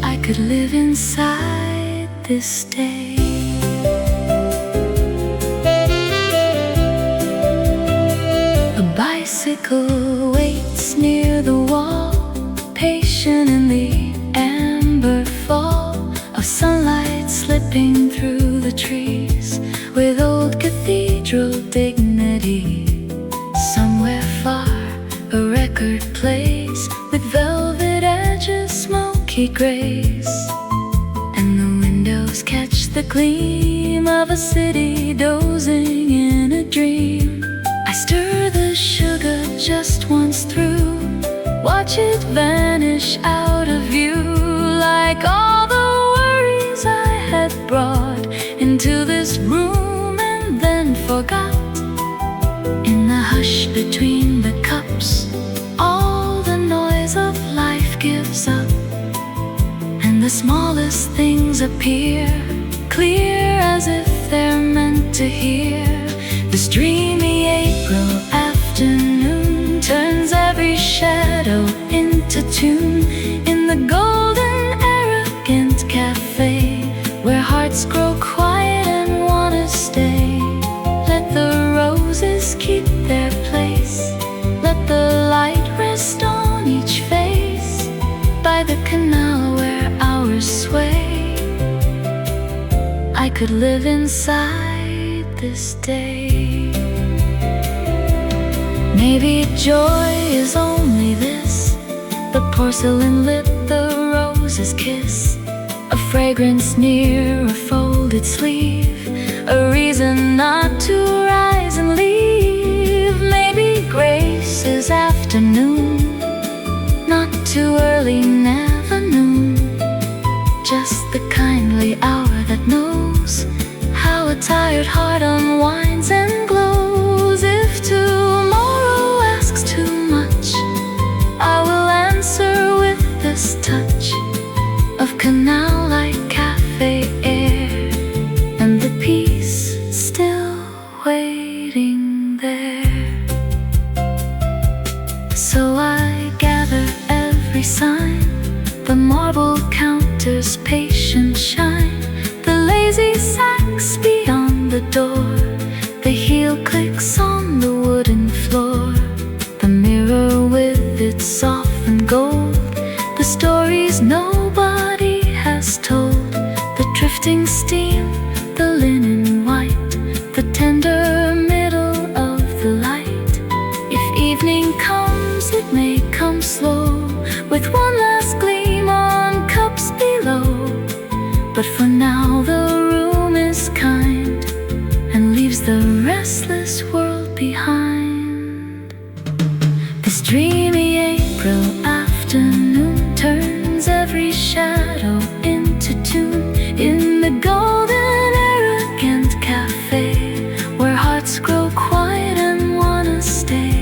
I could live inside this day. Bicycle waits near the wall, patient in the amber fall of sunlight slipping through the trees, with old cathedral dignity. Somewhere far, a record checkered place with velvet edges, smoky grays, and the windows catch the gleam of a city dozing in a dream. I stir the sugar just once through, watch it vanish out of view, like all the worries I had brought into this room and then forgot. In the hush between the cups, all the noise of life gives up, and the smallest things appear clear as if they're meant to hear. This dreamy April afternoon turns every shadow into tune in the golden arrogant cafe, where hearts grow quiet and wanna stay. Let the roses keep their place, let the light rest on each face, by the canal where hours sway. I could live inside this day. Maybe joy is only this: the porcelain lip, the rose's kiss, a fragrance near a folded sleeve, a reason not to rise and leave. Maybe grace is afternoon, not too early, never noon, just the kindly hour that knows how a tired heart unwinds and glows. If tomorrow asks too much, I will answer with this touch of canal like cafe air, and the peace still waiting there. So I gather every sign, the marble counter's patient shine, the lazy sax beyond the door, the heel clicks on the wooden floor, the mirror with its softened gold, the stories nobody has told, the drifting steam, the linen white, the tender middle of the light. If evening comes, it may come slow, with one last gleam on cups below, but for now the room is kind and leaves the restless world behind. This dreamy April afternoon turns every shadow into tune in the golden arrogant cafe, where hearts grow quiet and wanna stay.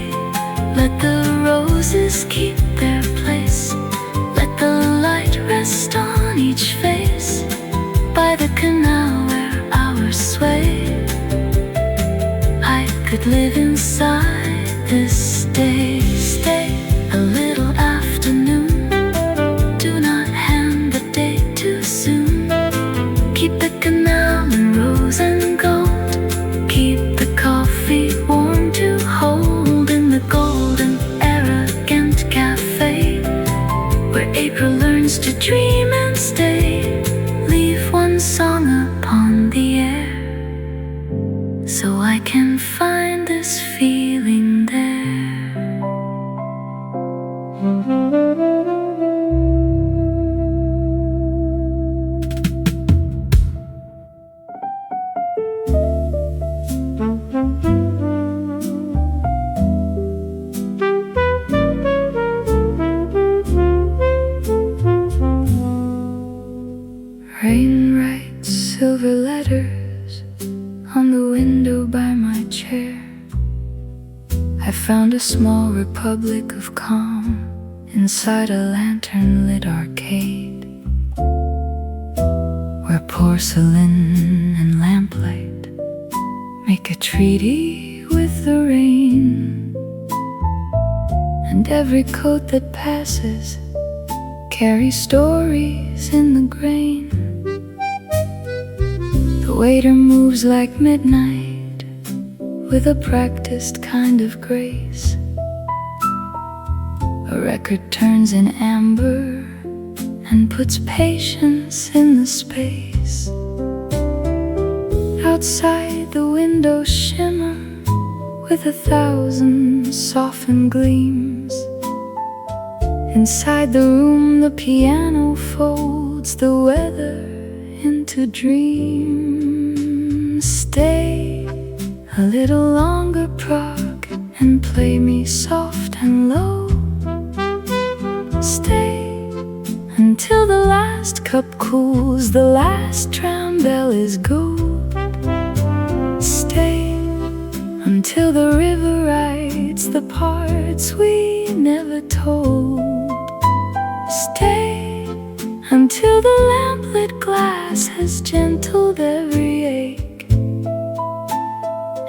Let the roses keep their place, let the light rest on each face, by the canal where hours sway. I could live inside this day. Stay a little afternoon, do not hand the day too soon. Keep the canal in rose and gold, keep the coffee warm to hold in the golden arrogant cafe, where April learns to dream and stay. Leave one song upon the air, so I can find this feeling there. Rain writes silver letters on the window by my chair. I found a small republic of calm inside a lantern-lit arcade, where porcelain and lamplight make a treaty with the rain, and every coat that passes carries stories in the grain. The waiter moves like midnight with a practiced kind of grace. A record turns in amber and puts patience in the space. Outside the windows shimmer with 1,000 softened gleams, Inside the room the piano folds the weather into dreams. Stay a little longer, Prague, and play me soft and low. Stay until the last cup cools, the last tram bell is gold. Stay until the river writes the parts we never told. Stay until the lamplit glass has gentled every ache,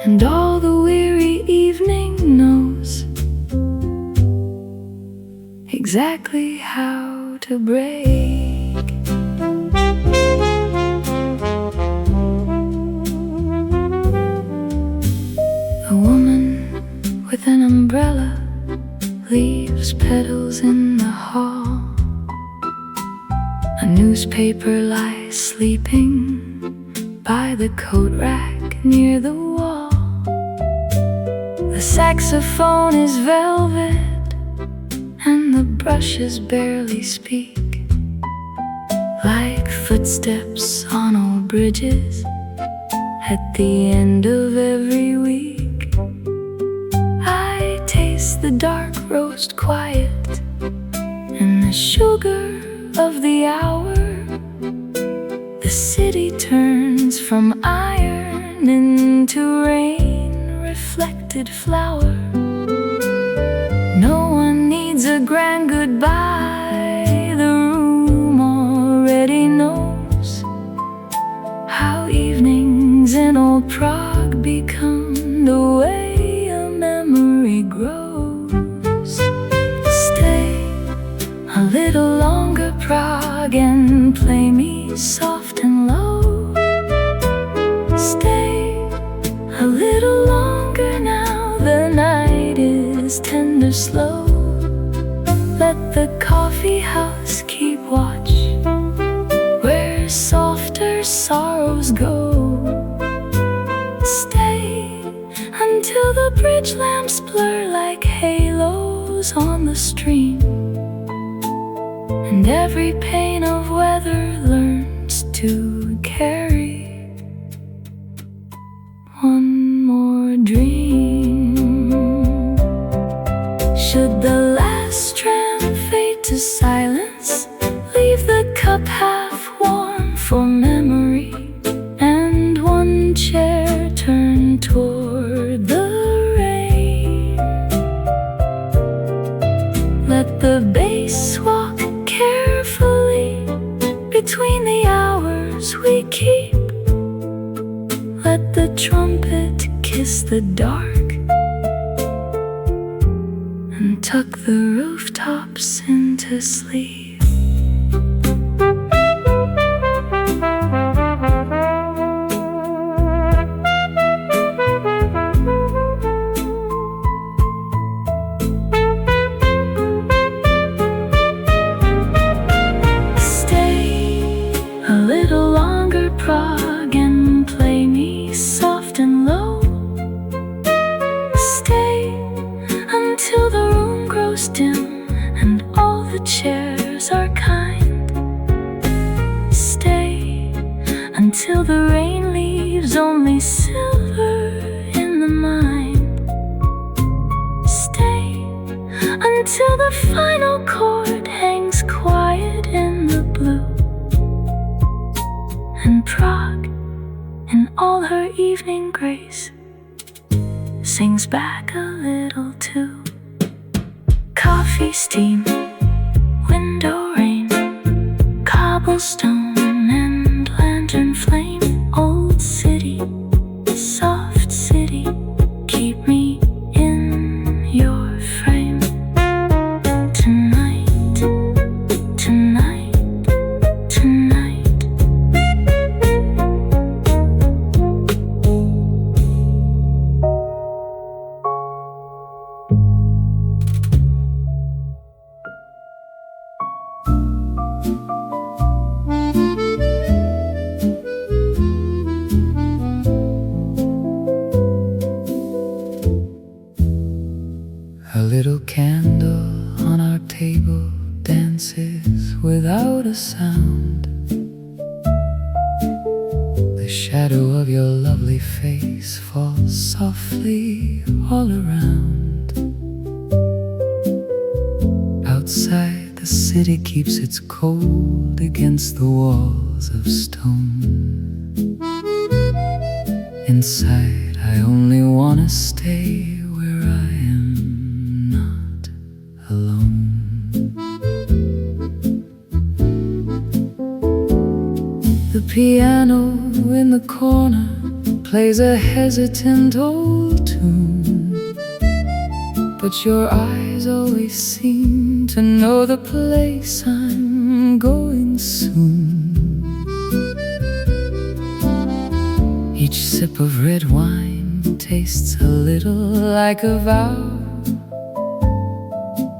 and all the weary evening knows exactly how to break. A woman with an umbrella leaves petals in the hall. A newspaper lies sleeping by the coat rack near the wall. The saxophone is velvet and the brushes barely speak, like footsteps on old bridges at the end of every week. I taste the dark roast quiet and the sugar of the hour. The city turns from iron into rain-reflected flower. No one needs a grand goodbye. The room already knows how evenings in old Prague become the way a memory grows. Stay a little longer, Prague, and play me soft and low. Stay a little longer now, the night is tender slow. Let the coffee house keep watch where softer sorrows go. Stay until the bridge lamps blur like halos on the stream, and every pane of weather learns to carry one more dream. Should the last tram fade to silence, leave the cup half warm for memory, and one chair turned toward the rain. Let the bass walk carefully between the hours we keep. Let the trumpet kiss the dark and tuck the rooftops into sleep. Prague, and play me soft and low. Stay until the room grows dim and all the chairs are kind. Stay until the rain leaves only silver in the mind. Stay until the final chord hangs quiet in the blue, and Prague, in all her evening grace, sings back a little too. Coffee, steam, window rain, cobblestone and lantern flame. Old city, soft city, keep me in your frame. Tonight, tonight, tonight. table dances without a sound. The shadow of your lovely face falls softly all around. Outside, the city keeps its cold against the walls of stone. Inside, I only wanna stay where I am not alone. The piano in the corner plays a hesitant old tune, but your eyes always seem to know the place I'm going soon. Each sip of red wine tastes a little like a vow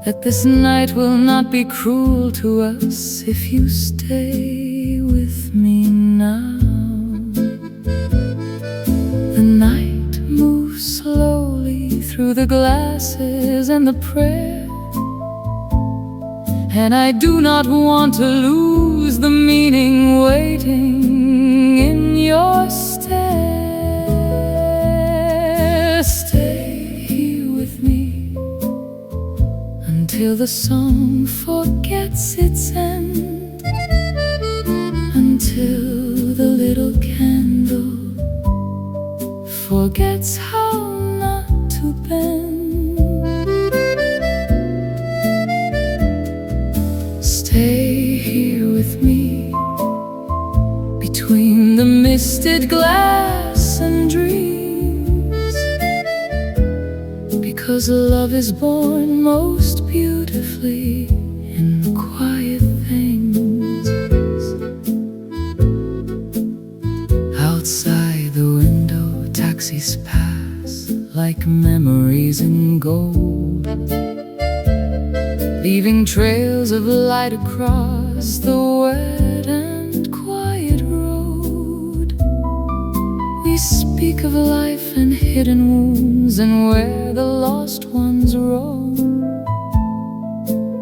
that this night will not be cruel to us if you stay with me now. The night moves slowly through the glasses and the prayer, and I do not want to lose the meaning waiting in your stare. Stay here with me until the song forgets its end, until the little candle forgets how not to bend. Stay here with me between the misted glass and dreams, because love is born most beautifully in quiet things. Outside the window, taxis pass like memories in gold, leaving trails of light across the wet and quiet road. We speak of life and hidden wounds and where the lost ones roam,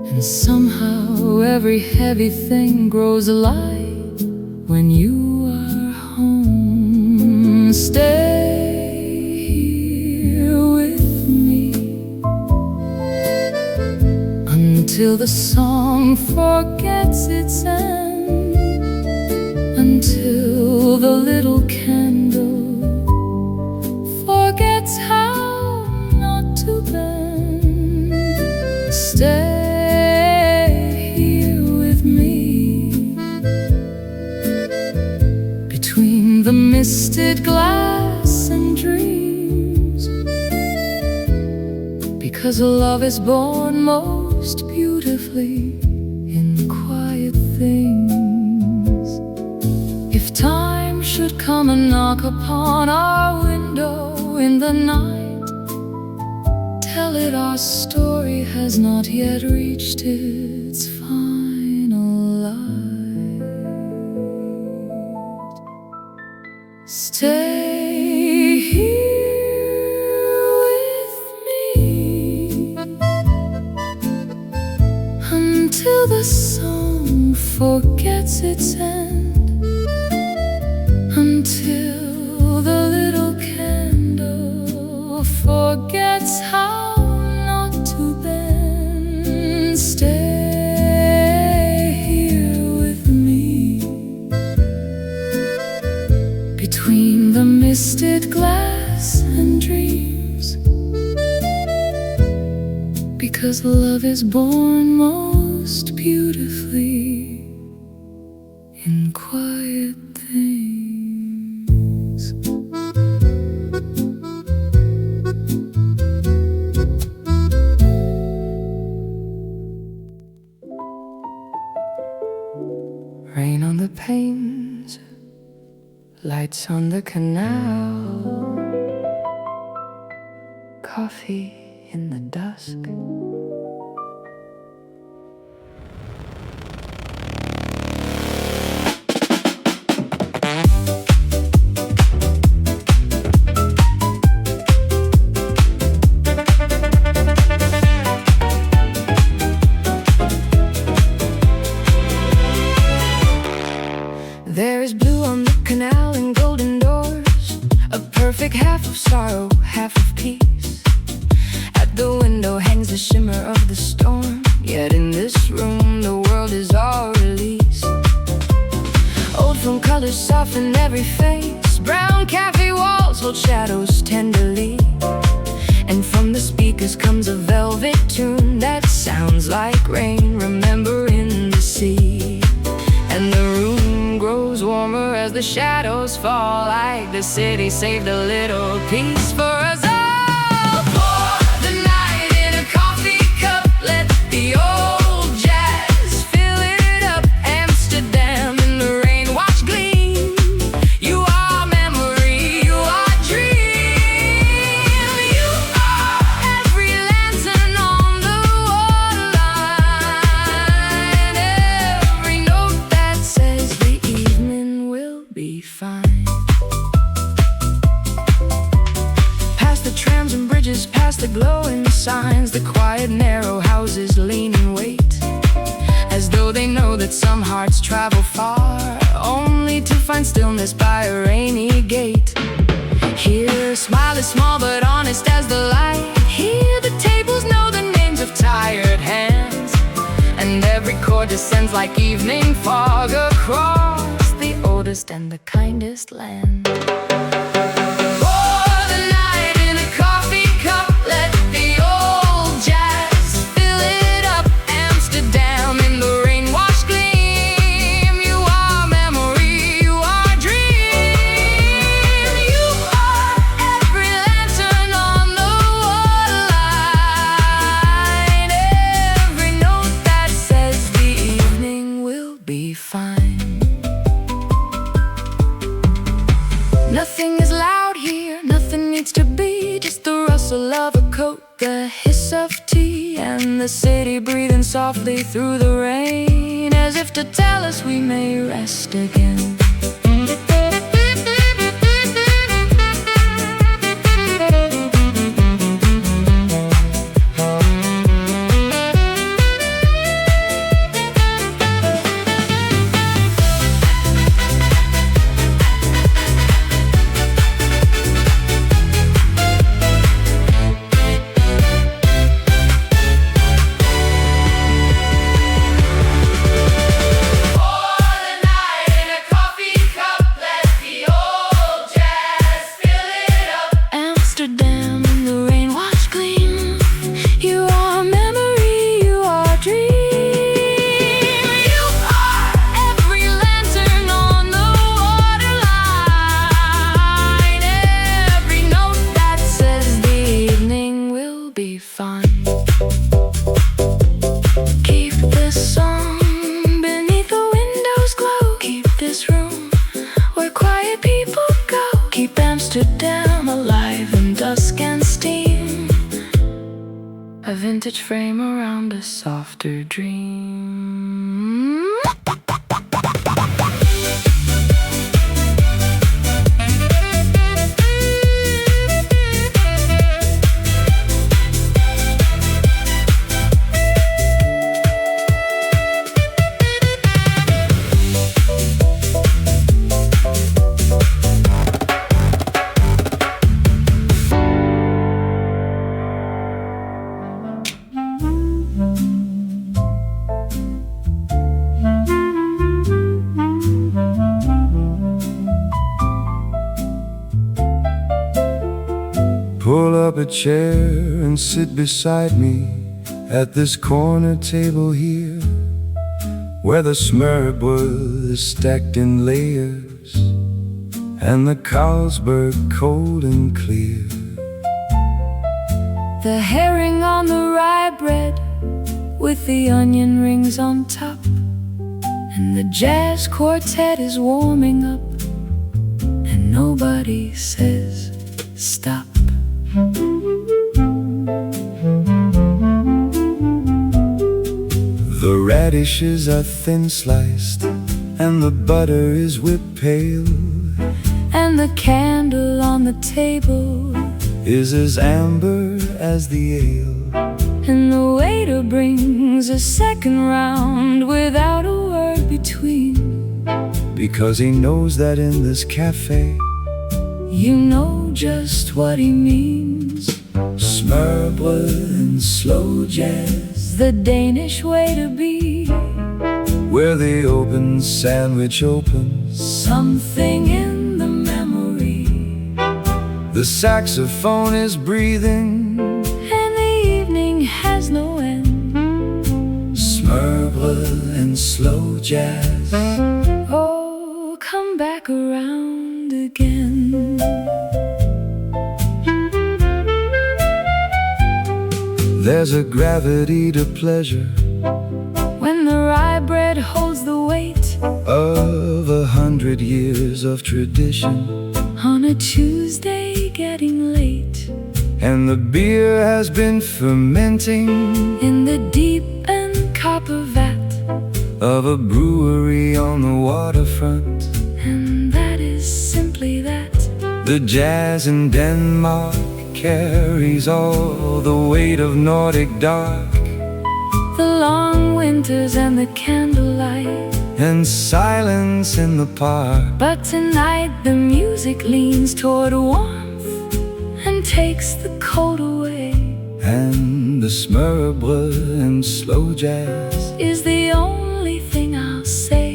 and somehow every heavy thing grows light when you are home. Stay here with me until the song forgets its end, until the little candle forgets how not to bend. Stay here with me between the misted glass and dreams, because love is born most beautifully in quiet things. If time should come and knock upon our window in the night, tell it our story has not yet reached its final light. Stay here with me until the song forgets its end, until the little candle forgets how not to bend. Stay here with me between the misted glass and dreams, because love is born most beautifully in quiet things. Rain on the panes, lights on the canal, coffee in the dusk. room, the world is all released. Old film colors soften every face. Brown cafe walls hold shadows tenderly. And from the speakers comes a velvet tune that sounds like rain, remembering the sea. And the room grows warmer as the shadows fall, like the city saved a little piece for us all. Pour the night in a coffee cup, let the old jazz fill it up. Amsterdam in the rain, watch gleam. You are memory, you are dream. You are every lantern on the waterline, every note that says the evening will be fine. Past the trams and bridges, past the glowing signs, the quiet narrow houses lean and wait, as though they know that some hearts travel far, only to find stillness by a rainy gate. Here, smile is small but honest as the light. Here, the tables know the names of tired hands, and every chord descends like evening fog across the oldest and the kindest land. Pour the night in a coffee cup, let the old jazz fill it up. Amsterdam in the rain, watch gleam. You are memory, you are dream. You are every lantern on the waterline, every note that says the evening will be fine. Nothing is loud here, nothing needs to be, just the rustle of a coat, the hiss of tea, and the city breathing softly through the rain, as if to tell us we may rest again. Amsterdam in the rain, watch gleam. You are memory, you are dream. You are every lantern on the waterline, every note that says the evening will be fine. Keep this song beneath the windows glow. Keep this room where quiet people go. Keep Amsterdam alive in dusk and steam, a vintage frame around a softer dream. Pull up a chair and sit beside me at this corner table here, where the SMØRREBRØD is stacked in layers and the Carlsberg cold and clear. The herring on the rye bread with the onion rings on top, and the jazz quartet is warming up, and nobody says stop. The radishes are thin sliced and the butter is whipped pale, and the candle on the table is as amber as the ale. And the waiter brings a second round without a word between, because he knows that in this cafe you know just what he means. SMØRREBRØD and slow jazz, is the Danish way to be, where the open sandwich opens, something in the memory. the saxophone is breathing, And the evening has no end. SMØRREBRØD and slow jazz. Oh, come back around again. There's a gravity to pleasure When the rye bread holds the weight of 100 years of tradition, on a Tuesday getting late, and the beer has been fermenting in the deep and copper vat of a brewery on the waterfront. and that is simply that. The jazz in Denmark carries all the weight of Nordic dark, The long winters and the candlelight, and silence in the park. but tonight the music leans toward warmth and takes the cold away, And the SMØRREBRØD and slow jazz. is the only thing I'll say.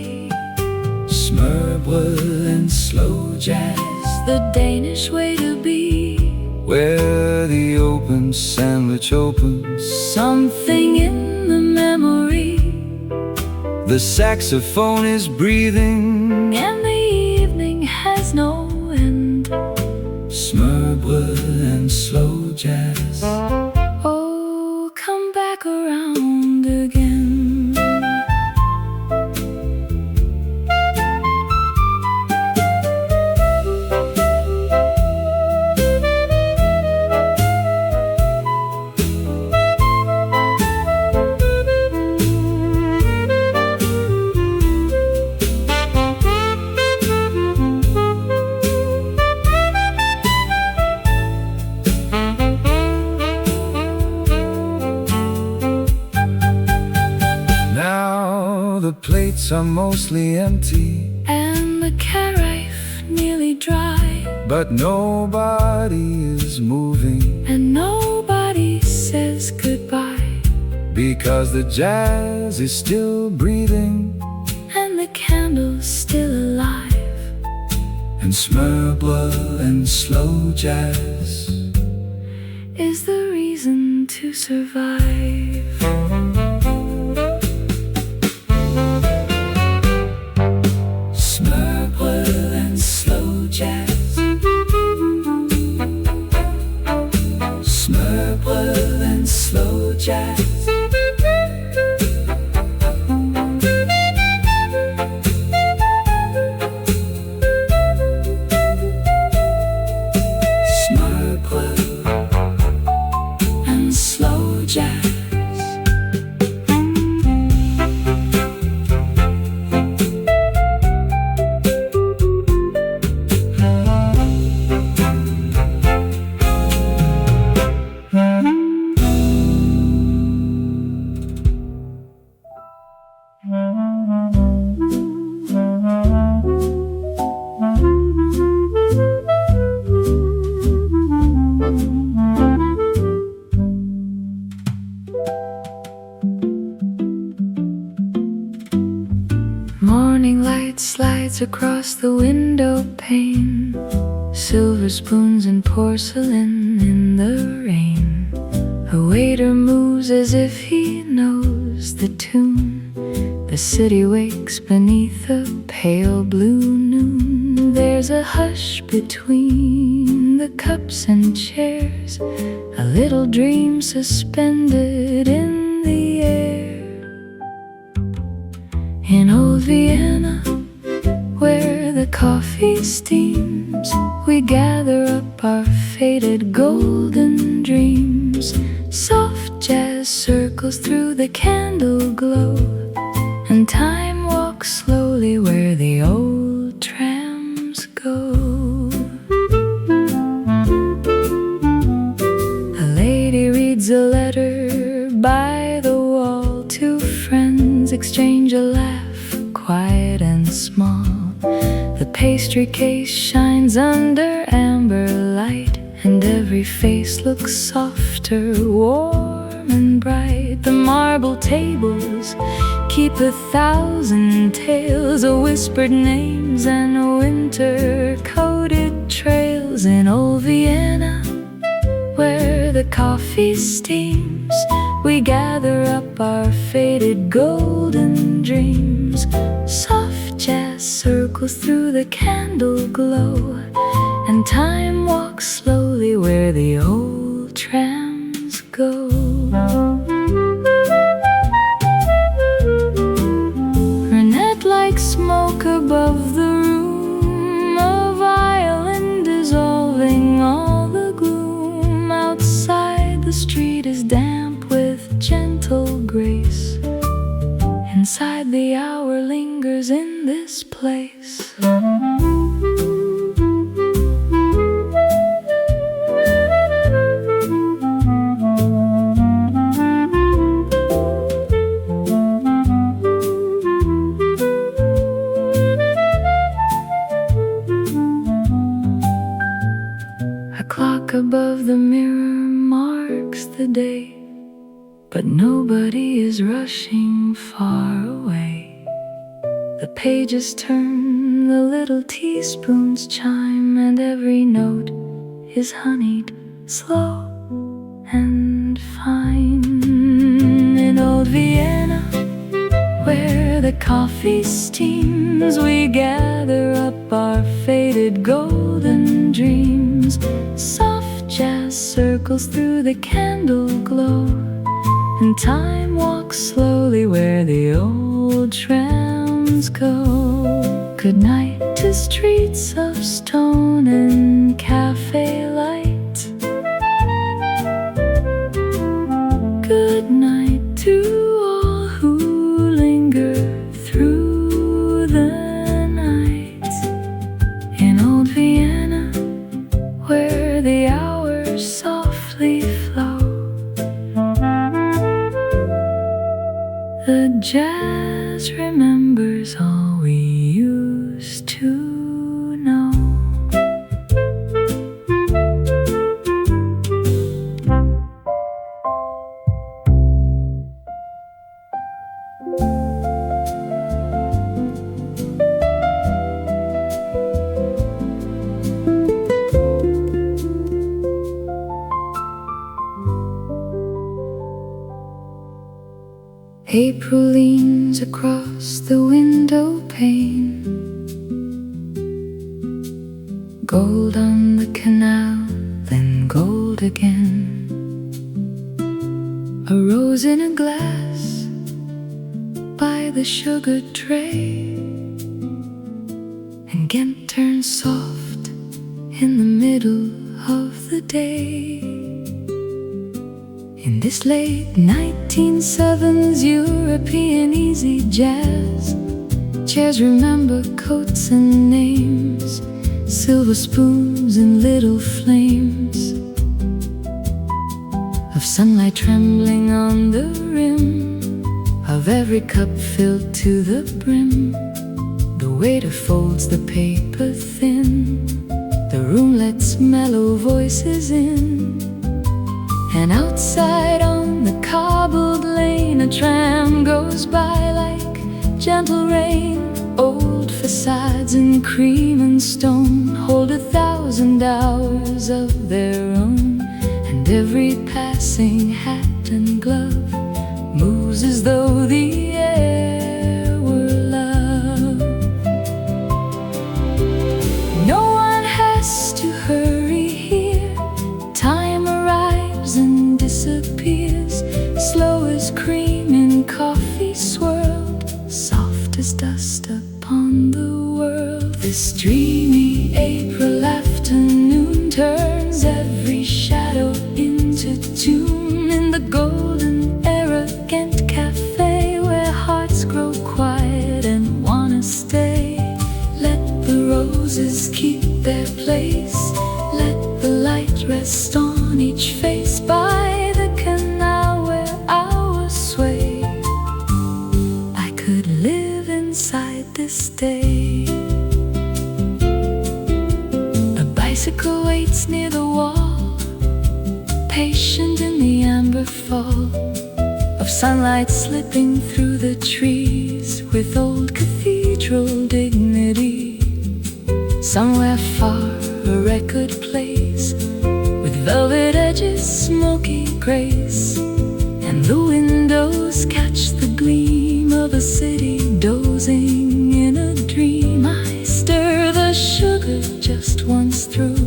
SMØRREBRØD and slow jazz, The Danish way to be, where the open sandwich opens, something in the memory. the saxophone is breathing, And the evening has no end. SMØRREBRØD and slow jazz. Oh, come back around again. Now the plates are mostly empty, And the carafe nearly dry, but nobody is moving, and nobody says goodbye, because the jazz is still breathing, and the candle's still alive. and SMØRREBRØD and slow jazz. Is the reason to survive. SMØRREBRØD and slow jazz. SMØRREBRØD and slow jazz. SMØRREBRØD and slow jazz. Morning light slides across the window pane, silver spoons and porcelain in the rain. A waiter moves as if he knows the tune. The city wakes beneath a pale blue noon. There's a hush between the cups and chairs, a little dream suspended in the air. In old Vienna, where the coffee steams, we gather up our faded golden dreams. Soft jazz circles through the candle glow, and time walks slowly where the old trams go. A lady reads a letter by the wall. Two friends exchange a laugh, quiet and small. The pastry case shines under amber light, and every face looks softer, warm warm and bright. The marble tables keep 1,000 tales of whispered names and winter-coated trails. In old Vienna, where the coffee steams, we gather up our faded golden dreams. Soft jazz circles through the candle glow, and time walks slowly where the old trams go. Brunette like smoke above the room, a violin dissolving all the gloom. Outside the street is damp with gentle grace. Inside the hour lingers in this place. A clock above the mirror marks the day, but nobody is rushing far away. The pages turn, the little teaspoons chime, and every note is honeyed, slow and fine. In old Vienna, where the coffee steams, we gather up our faded golden dreams. Soft jazz circles through the candle glow, and time walks slowly where the old trams go. Good night to streets of stone and cafe light. Good night to all who linger through the night. In old Vienna, where the hours softly flow, the jazz remembers all we used to know. April leans across the window pane. Gold on the canal, then gold again. A rose in a glass by the sugar tray, and Ghent turns soft in the middle of the day. In this late 1970s European easy jazz, chairs remember coats and names, silver spoons and little flames of sunlight trembling on the rim of every cup filled to the brim. The waiter folds the paper thin, the room lets mellow voices in. And outside on the cobbled lane, a tram goes by like gentle rain. Old facades in cream and stone hold 1,000 hours of their own, and every passing hat and glove moves as though the air were love. No one has to hurry here. Time arrives and disappears, slow as cream in coffee swirled, soft as dust upon the world. This dreamy April afternoon turns every shadow into tune in the golden era Ghent Café, where hearts grow quiet and wanna stay. Let the roses keep their place, let the light rest on each face by the canal where hours sway. I could live inside this day. A bicycle waits near the wall, patient in the amber fall of sunlight slipping through the trees with old cathedral dignity. Somewhere far a record plays with velvet edges, smoky grace, and the windows catch the gleam of a city dozing in a dream. I stir the sugar just once through,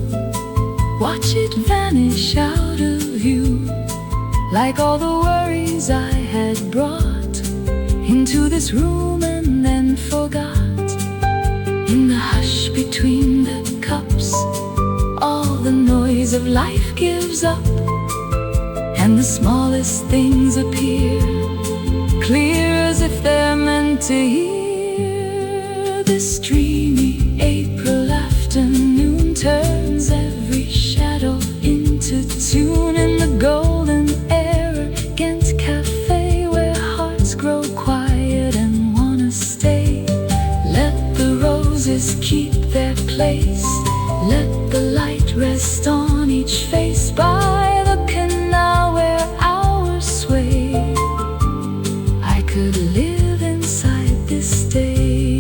watch it vanish out of view, like all the worries I had brought into this room and then forgot. In the hush between the cups, all the noise of life gives up, and the smallest things appear clear as if they're meant to hear. This dreamy April afternoon turns every shadow into tune in the golden Herengracht Café, where hearts grow quiet and wanna stay. Let the roses keep their place, let the light rest on each face by the canal where hours sway. I could live inside this day.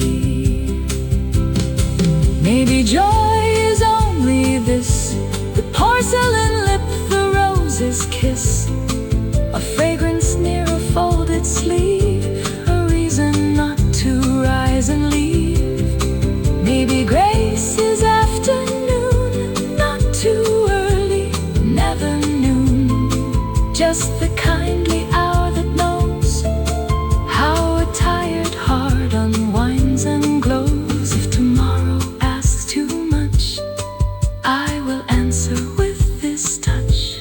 Maybe joy is only this, the porcelain lip, the rose's kiss, a fragrance near a folded sleeve, a reason not to rise and leave. Maybe grace is afternoon, not too early, never noon, just the kindly hour that knows how a tired heart unwinds and glows. If tomorrow asks too much, I will answer with this touch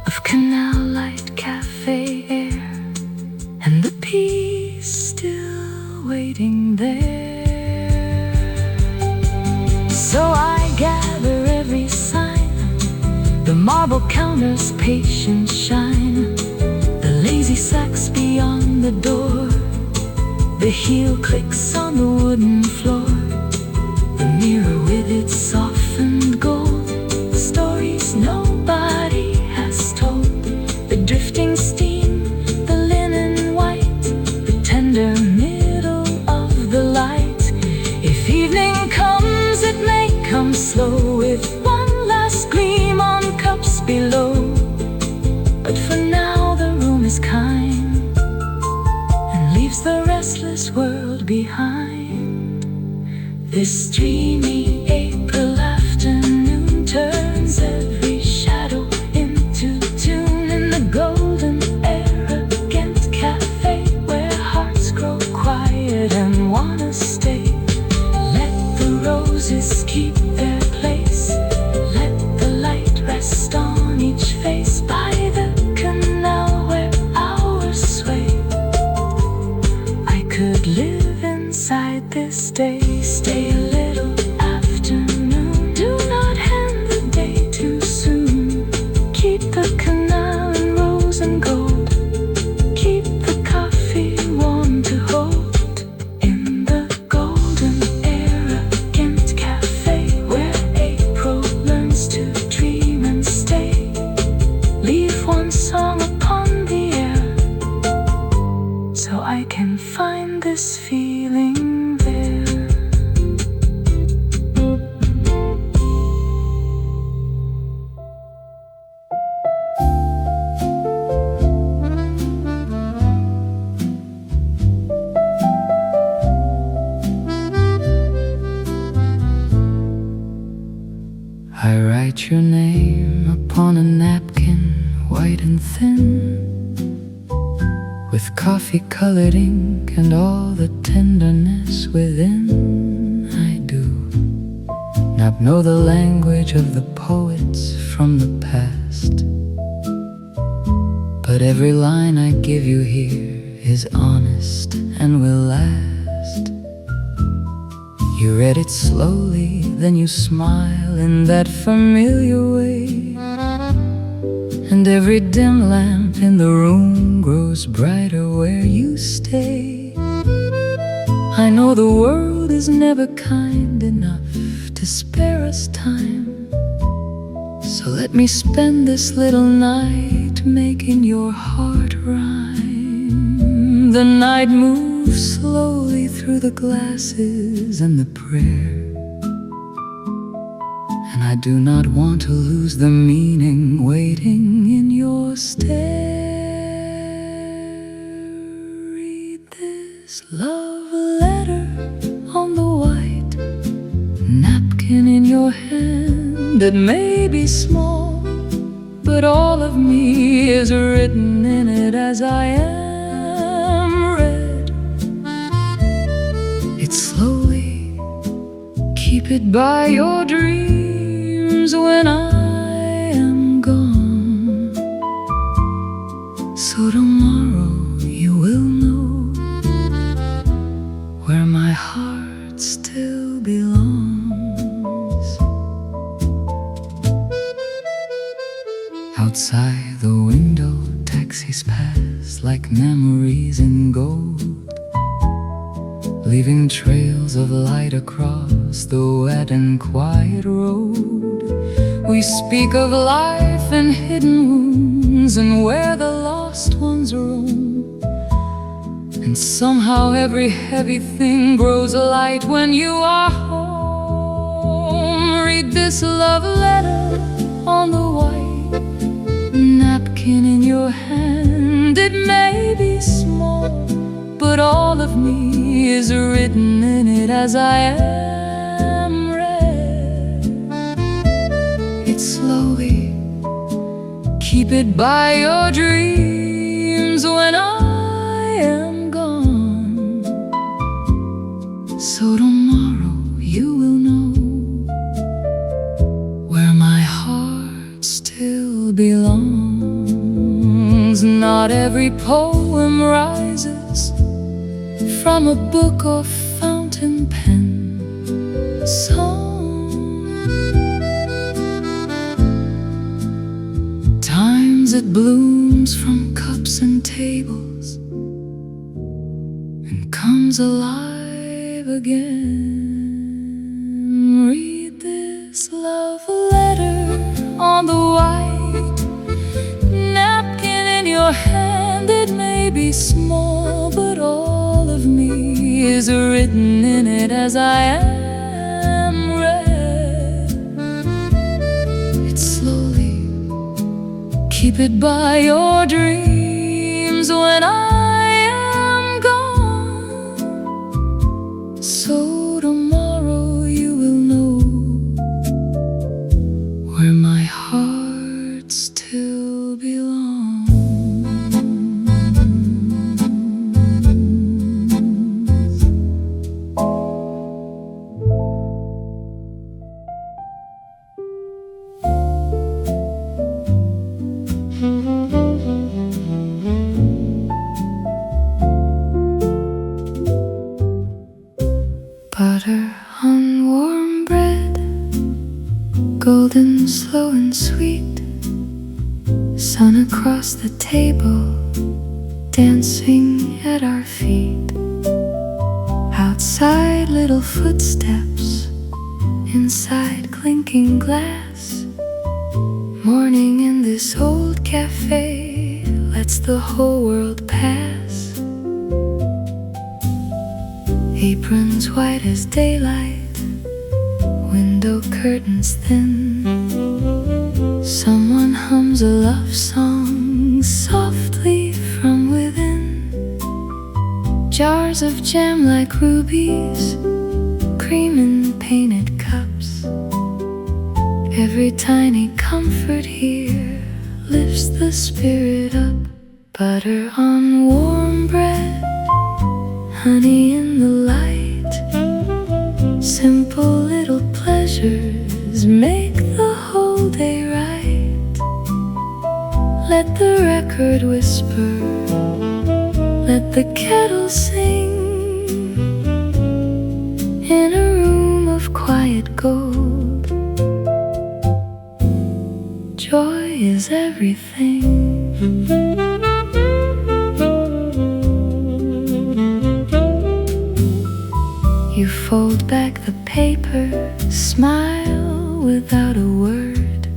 of canal light, cafe air, and the peace still waiting there. So I gather every sign, the marble counter's patient shine, the lazy sax beyond the door, the heel clicks on the wooden floor, the mirror with its softened gold, the stories nobody has told, the drifting steam, the linen white, the tender middle of the light. If evening comes, it may come slow, with one last gleam on cups below, but for now the room is kind and leaves the restless world behind. This dreamy April afternoon turns every shadow into tune in the golden Herengracht Café, where hearts grow quiet and wanna stay. Let the roses keep their place, let the light rest on each face by the canal where hours sway. I could live inside this day, stay a little afternoon, do not end the day too soon. Keep the canal in rose and gold, keep the coffee warm to hold in the golden Herengracht Café, where April learns to dream and stay. Leave one song upon the air, so I can find this feeling there. I write your name upon a napkin, white and thin, with coffee-colored ink and all the tenderness within. I do not know the language of the poets from the past, but every line I give you here is honest and will last. You read it slowly, then you smile in that familiar way, and every dim lamp in the room grows brighter where you stay. I know the world is never kind enough to spare us time, so So let me spend this little night making your heart rhyme. The night moves slowly through the glasses and the prayer, and I do not want to lose the meaning waiting in your stare. Read this love letter on the white napkin in your hand. It may be small, but all of me is written in it as I am read. It slowly, keep it by your dreams when I am gone. So tomorrow you will know where my heart still belongs. Outside the window, taxis pass like memories in gold, leaving trails of light across the wet and quiet road. We speak of life and hidden wounds and where the lost ones roam, and somehow every heavy thing grows light when you are home. Read this love letter on the white napkin in your hand. It may be small, but all of me is written in it as I am read. It slowly, keep it by your dreams when I am gone. So tomorrow you will know where my heart still belongs. Not every poem rises from a book or fountain pen Times it blooms from cups and tables and comes alive again. Read this love letter on the white napkin in your hand. It may be small, but all of me is written in it as I am read. It slowly, keep it by your dreams when I am gone. So tomorrow you will know where my heart still belongs. Butter on warm bread, golden, slow and sweet. Sun across the table, dancing at our feet. Outside little footsteps, inside clinking glass. Morning in this old cafe lets the whole world pass. Aprons white as daylight, window curtains thin. Someone hums a love song softly from within. Jars of jam like rubies, cream in painted cups. Every tiny comfort here lifts the spirit up. Butter on warm bread, honey in the light. Simple little pleasures make the whole day right. Let the record whisper, let the kettle sing. In a room of quiet gold, joy is everything. You fold back the paper, smile without a word.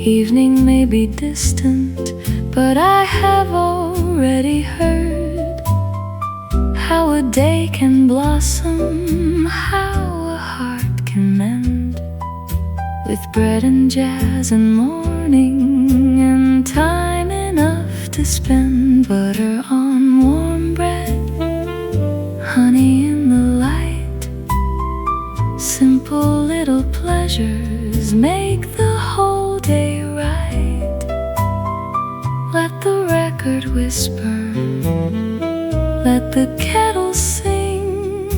Evening may be distant, but I have already heard how a day can blossom, how a heart can mend, with bread and jazz and morning, and time enough to spend. Butter on warm bread, honey in the light, simple little pleasures make the whole day right. Let the record whisper, let the kettle sing,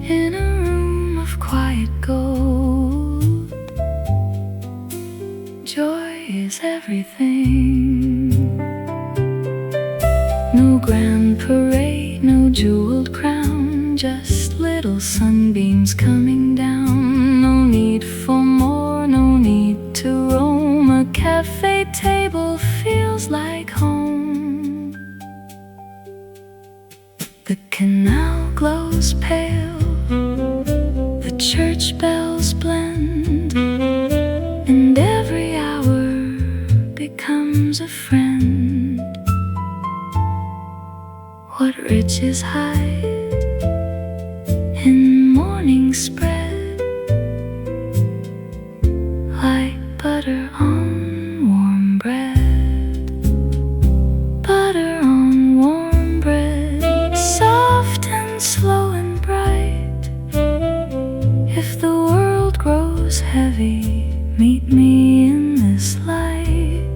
in a room of quiet gold. Joy is everything. No grand parade, no jeweled crown, just little sunbeams coming down. No need for more, no need to roam. A cafe table feels like home. The canal glows pale, the church bells blend, and every hour becomes a friend. What riches hide in morning spread, like butter on warm bread. Butter on warm bread, soft and slow and bright. If the world grows heavy, meet me in this light,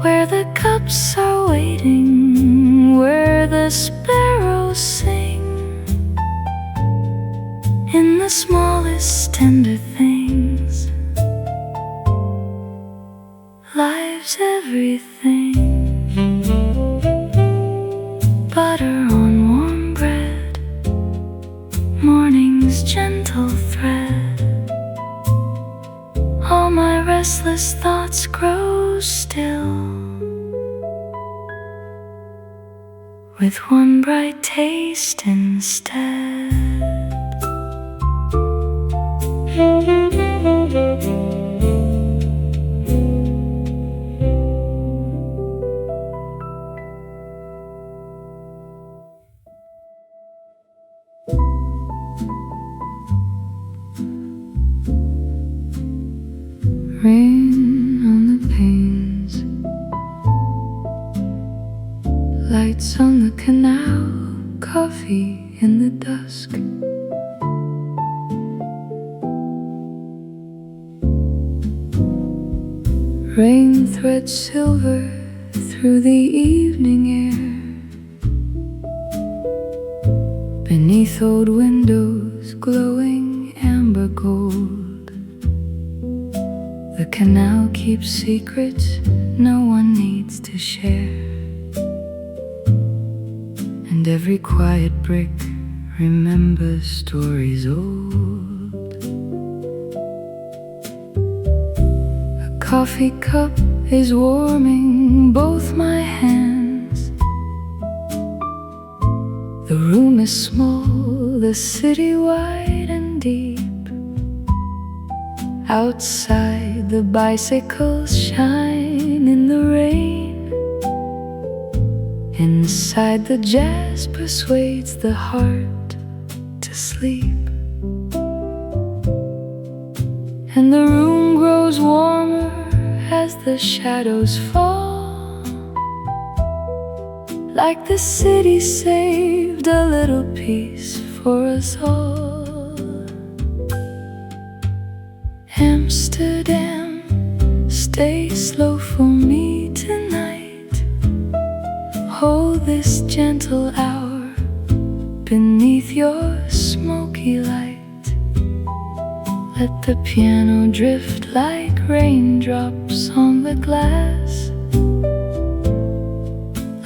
where the cups are waiting, where the sparrows sing, in the smallest tender things. Life's everything. Butter on warm bread, morning's gentle thread. All my restless thoughts grow still, with one bright taste instead. Rain on the panes, lights on the canal, coffee in the dusk. Rain threads silver through the evening air, beneath old windows glowing amber gold. The canal keeps secrets no one needs to share, and every quiet brick remembers stories old. A coffee cup is warming both my hands. The room is small, the city wide and deep. Outside the bicycles shine in the rain. Inside the jazz persuades the heart to sleep. And the room grows warmer as the shadows fall, like the city saved a little peace for us all. Amsterdam, stay slow for me tonight. Hold this gentle hour beneath your smoky light. Let the piano drift like raindrops on the glass.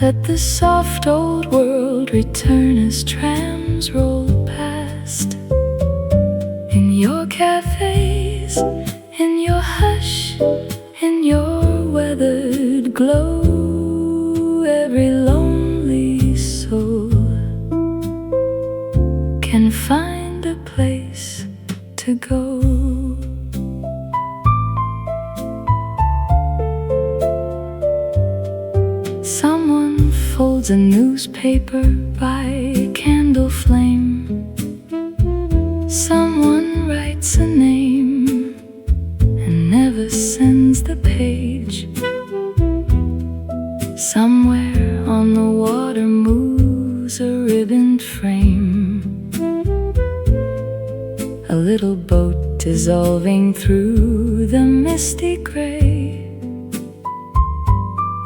Let the soft old world return as trams roll past. In your cafes, in your hush, in your weathered glow, every lonely soul can find a place to go. newspaper by candle flame. Someone writes a name and never sends the page. Somewhere on the water moves a ribboned frame. A little boat dissolving through the misty gray.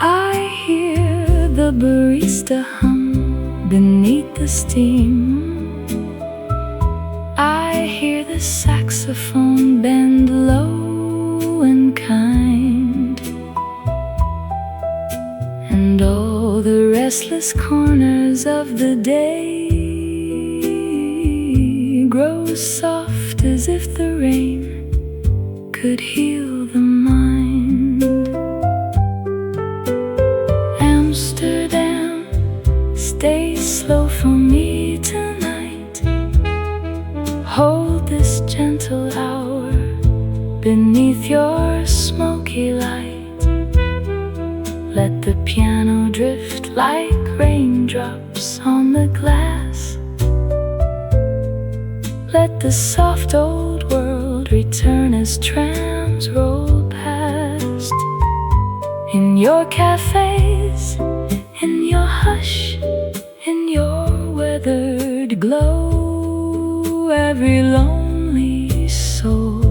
I hear the barista hum beneath the steam. I hear the saxophone bend low and kind. And all the restless corners of the day grow soft as if the rain could heal the mind. Amsterdam, stay slow for me tonight. Hold this gentle hour beneath your smoky light. Let the piano drift like raindrops on the glass. Let the soft old world return as trams roll past. In your cafes, in your hush, in your weathered glow, every lonely soul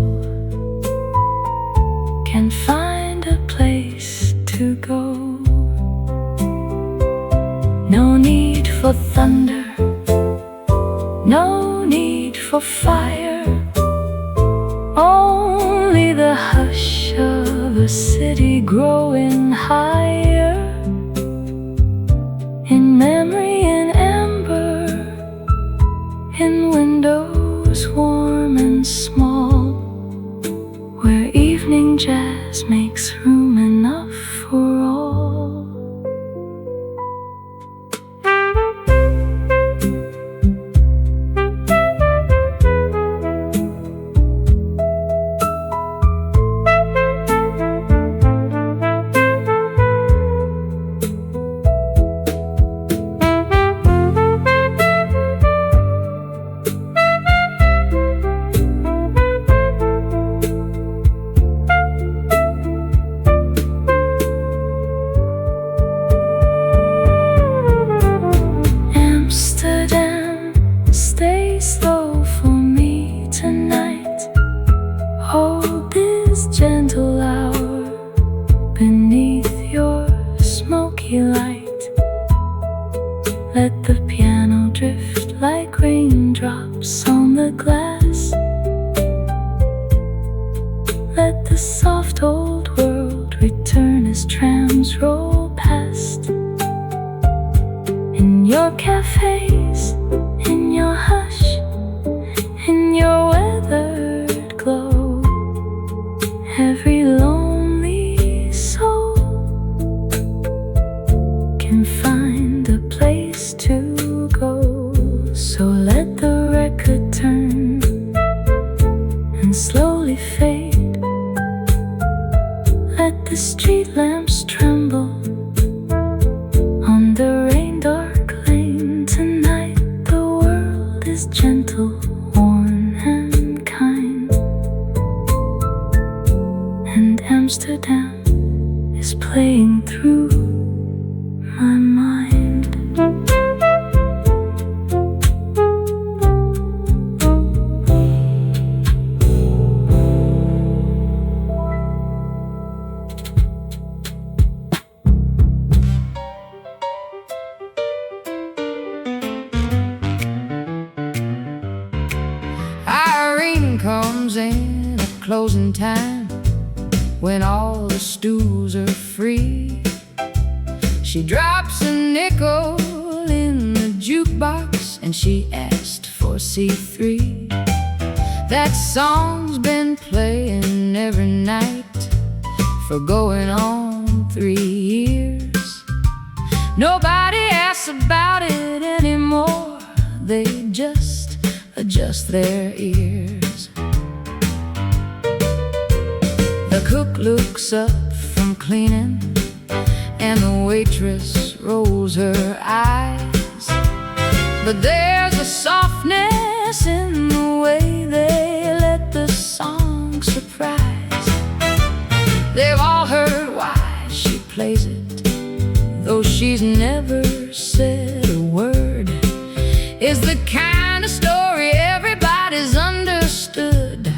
can find a place to go. No need for thunder, no need for fire, only the hush of a city growing higher. In memory, in amber, in windows warm and small, where evening jazz makes room enough for all. Let the piano drift like raindrops on the glass. Let the soft old world return as trams roll past. In your cafes, in your hush, in your weathered glow, every lonely soul can find a place to go. So let the record turn and slowly fade. Let the street lamps tremble on the rain-dark lane. Tonight the world is gentle, warm and kind, and Amsterdam is playing through my mind. Irene comes in at closing time, when all the stools are free. She drops a nickel in the jukebox and she asked for C3. That song's been playing every night for going on 3 years. Nobody asks about it anymore, they just adjust their ears. The cook looks up from cleaning and the waitress rolls her eyes. But there's a softness in the way they let the song surprise. They've all heard why she plays it, though she's never said a word. It's the kind of story everybody's understood,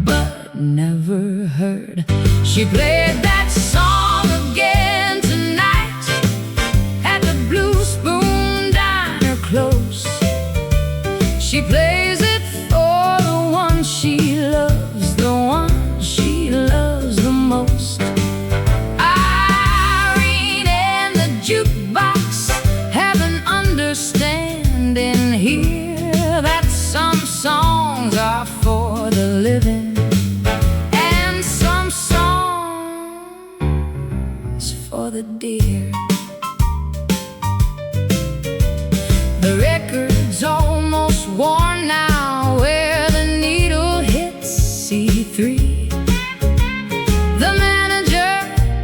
but never heard. She played that song again tonight at the Blue Spoon Diner close. She plays it for the one she loves, the one she loves the most. Irene and the jukebox have an understanding here that some songs are for the living and some songs for the dear. The record's almost worn now, where the needle hits C3. The manager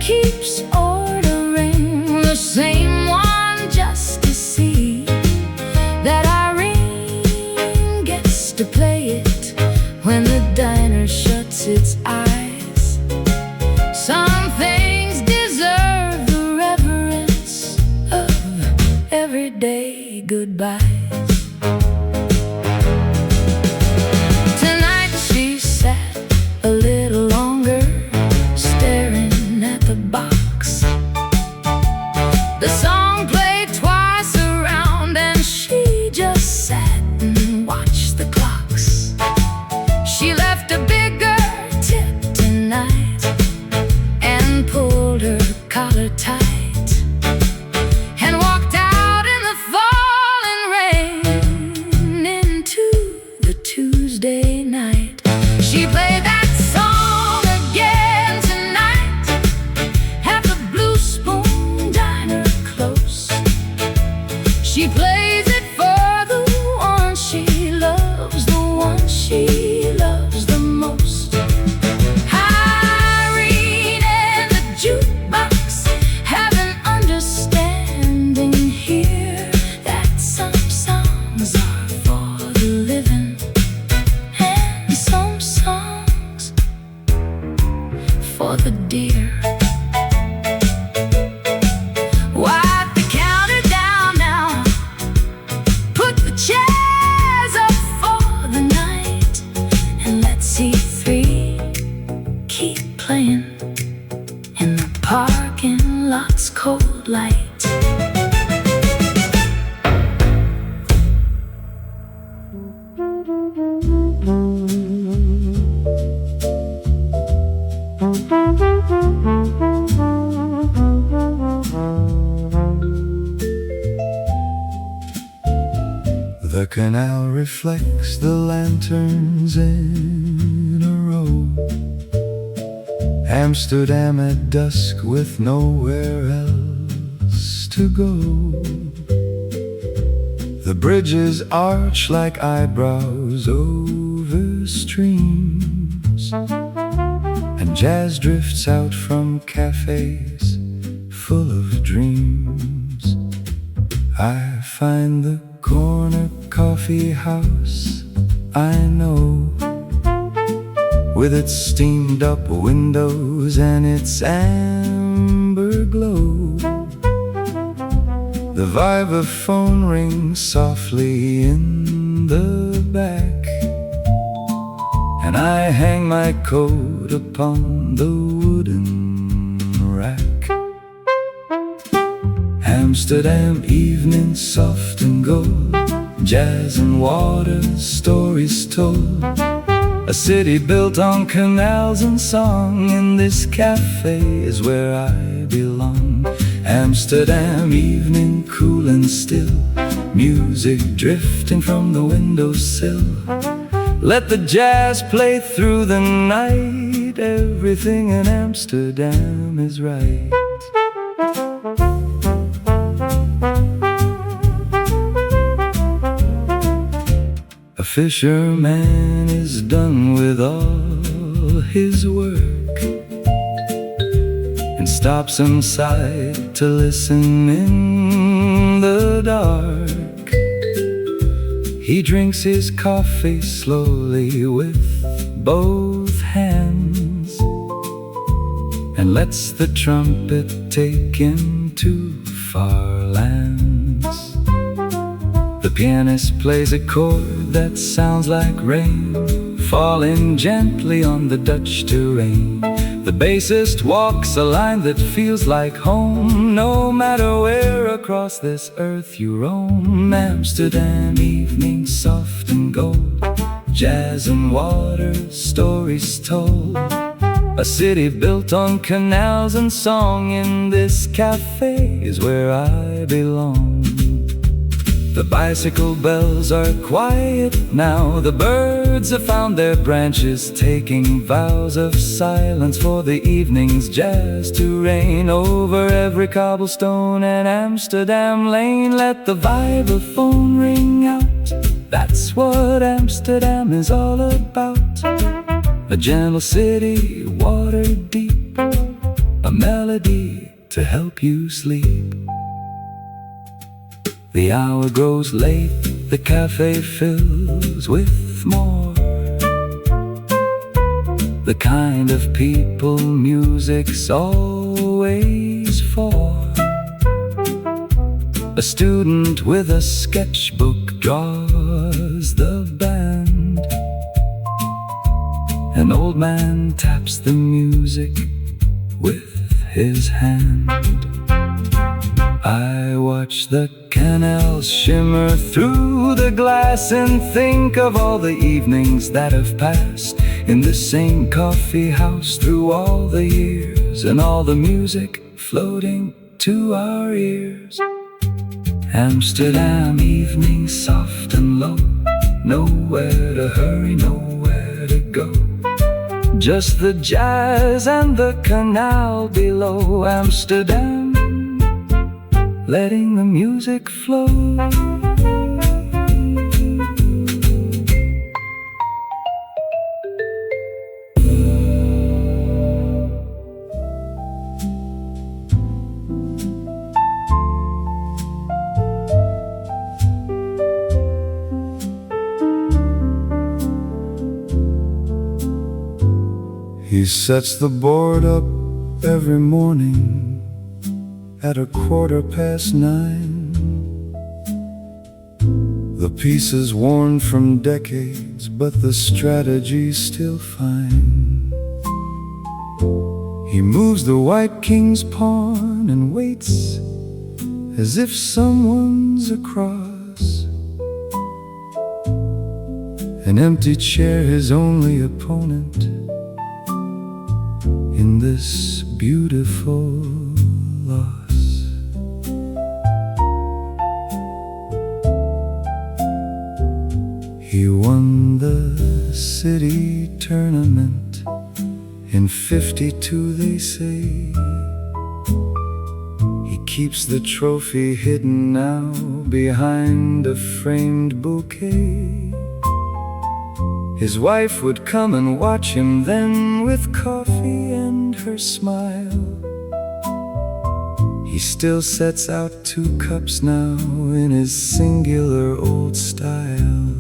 keeps ordering the same one just to see that Irene gets to play it when the diner shuts its eyes. Some things deserve the reverence of everyday goodbyes. Tonight she sat a little longer, staring at the box. The song played twice around and she just sat and watched the clocks. She left a bigger tip tonight and pulled her collar tight and walked out in the falling rain into the Tuesday night. She played that song again tonight at the Blue Spoon Diner close. She plays it for the one she loves, the one she loves the most. Irene and the jukebox have an understanding here that some songs are for the living and some songs for the dear. Wipe the counter down now, put the chairs up for the night, and let C3 keep playing in the parking lot's cold light. The canal reflects the lanterns in a row. Amsterdam at dusk with nowhere else to go. The bridges arch like eyebrows over streams, and jazz drifts out from cafes full of dreams. I find the corner coffee house I know, with its steamed up windows and its amber glow. The vibraphone rings softly in the back, and I hang my coat upon the wooden rack. Amsterdam evening soft and gold, jazz and water, stories told. A city built on canals and song, and this cafe is where I belong. Amsterdam evening cool and still, music drifting from the windowsill. Let the jazz play through the night, everything in Amsterdam is right. A fisherman is done with all his work and stops inside to listen in the dark. He drinks his coffee slowly with both hands and lets the trumpet take him to far lands. The pianist plays a chord that sounds like rain falling gently on the Dutch terrain. The bassist walks a line that feels like home, no matter where across this earth you roam. Amsterdam evening soft and gold, jazz and water, stories told. A city built on canals and song. In this cafe is where I belong. The bicycle bells are quiet now. The birds have found their branches, taking vows of silence for the evening's jazz to reign over every cobblestone and Amsterdam lane. Let the vibraphone ring out. That's what Amsterdam is all about. A gentle city, water deep, a melody to help you sleep. The hour grows late, the cafe fills with more. The kind of people music's always for. A student with a sketchbook draws the band. An old man taps the music with his hand. I watch the canal shimmer through the glass and think of all the evenings that have passed in the same coffee house through all the years, and all the music floating to our ears. Amsterdam evening soft and low, nowhere to hurry, nowhere to go. Just the jazz and the canal below. Amsterdam, letting the music flow. He sets the board up every morning at 9:15. The piece is worn from decades, but the strategy's still fine. He moves the white king's pawn and waits as if someone's across. An empty chair, his only opponent in this beautiful loss. He won the city tournament in '52, they say. He keeps the trophy hidden now behind a framed bouquet. His wife would come and watch him then with coffee and her smile. He still sets out 2 cups now in his singular old style.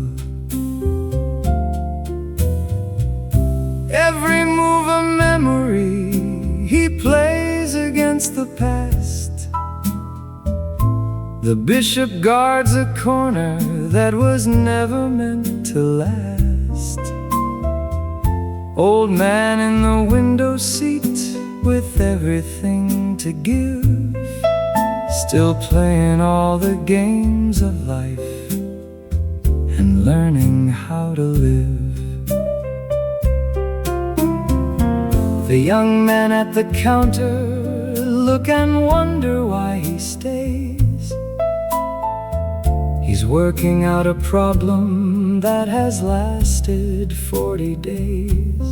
Every move a memory, he plays against the past. The bishop guards a corner that was never meant to last. Old man in the window seat with everything to give, still playing all the games of life and learning how to live. The young men at the counter look and wonder why he stays. He's working out a problem that has lasted 40 days.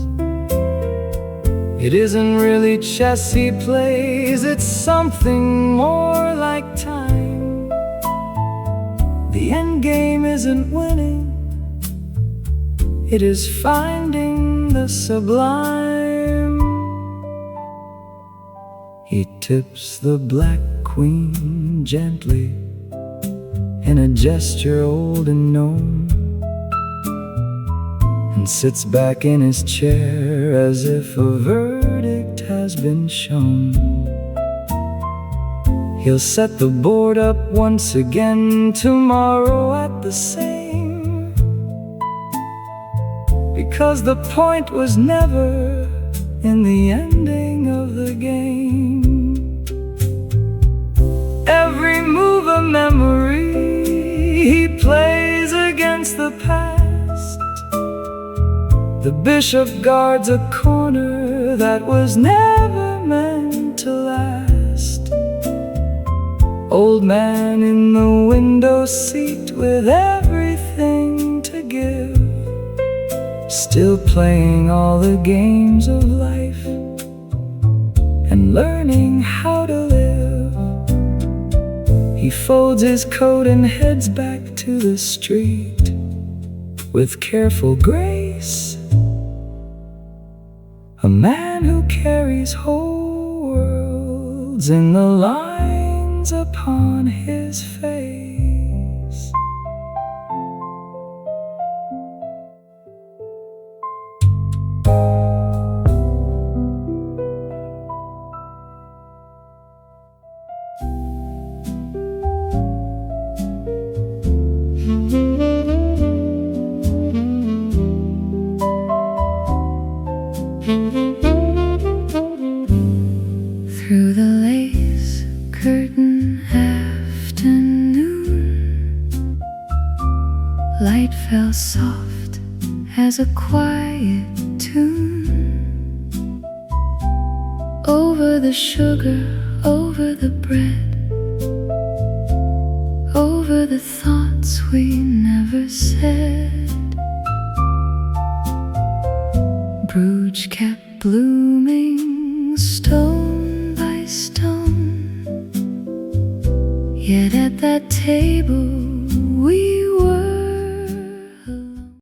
It isn't really chess he plays, it's something more like time. The end game isn't winning, it is finding the sublime. He tips the black queen gently in a gesture old and known, and sits back in his chair as if a verdict has been shown. He'll set the board up once again tomorrow at the same, because the point was never in the ending of the game. Every move a memory he plays against the past. The bishop guards a corner that was never meant to last. Old man in the window seat with everything to give, still playing all the games of life and learning how to live. He folds his coat and heads back to the street with careful grace, a man who carries whole worlds in the lines upon his face. Through the lace curtain afternoon, light fell soft as a quiet tune. Over the sugar, over the bread, over the thoughts we never said. Bruges kept blooming stone by stone, yet at that table we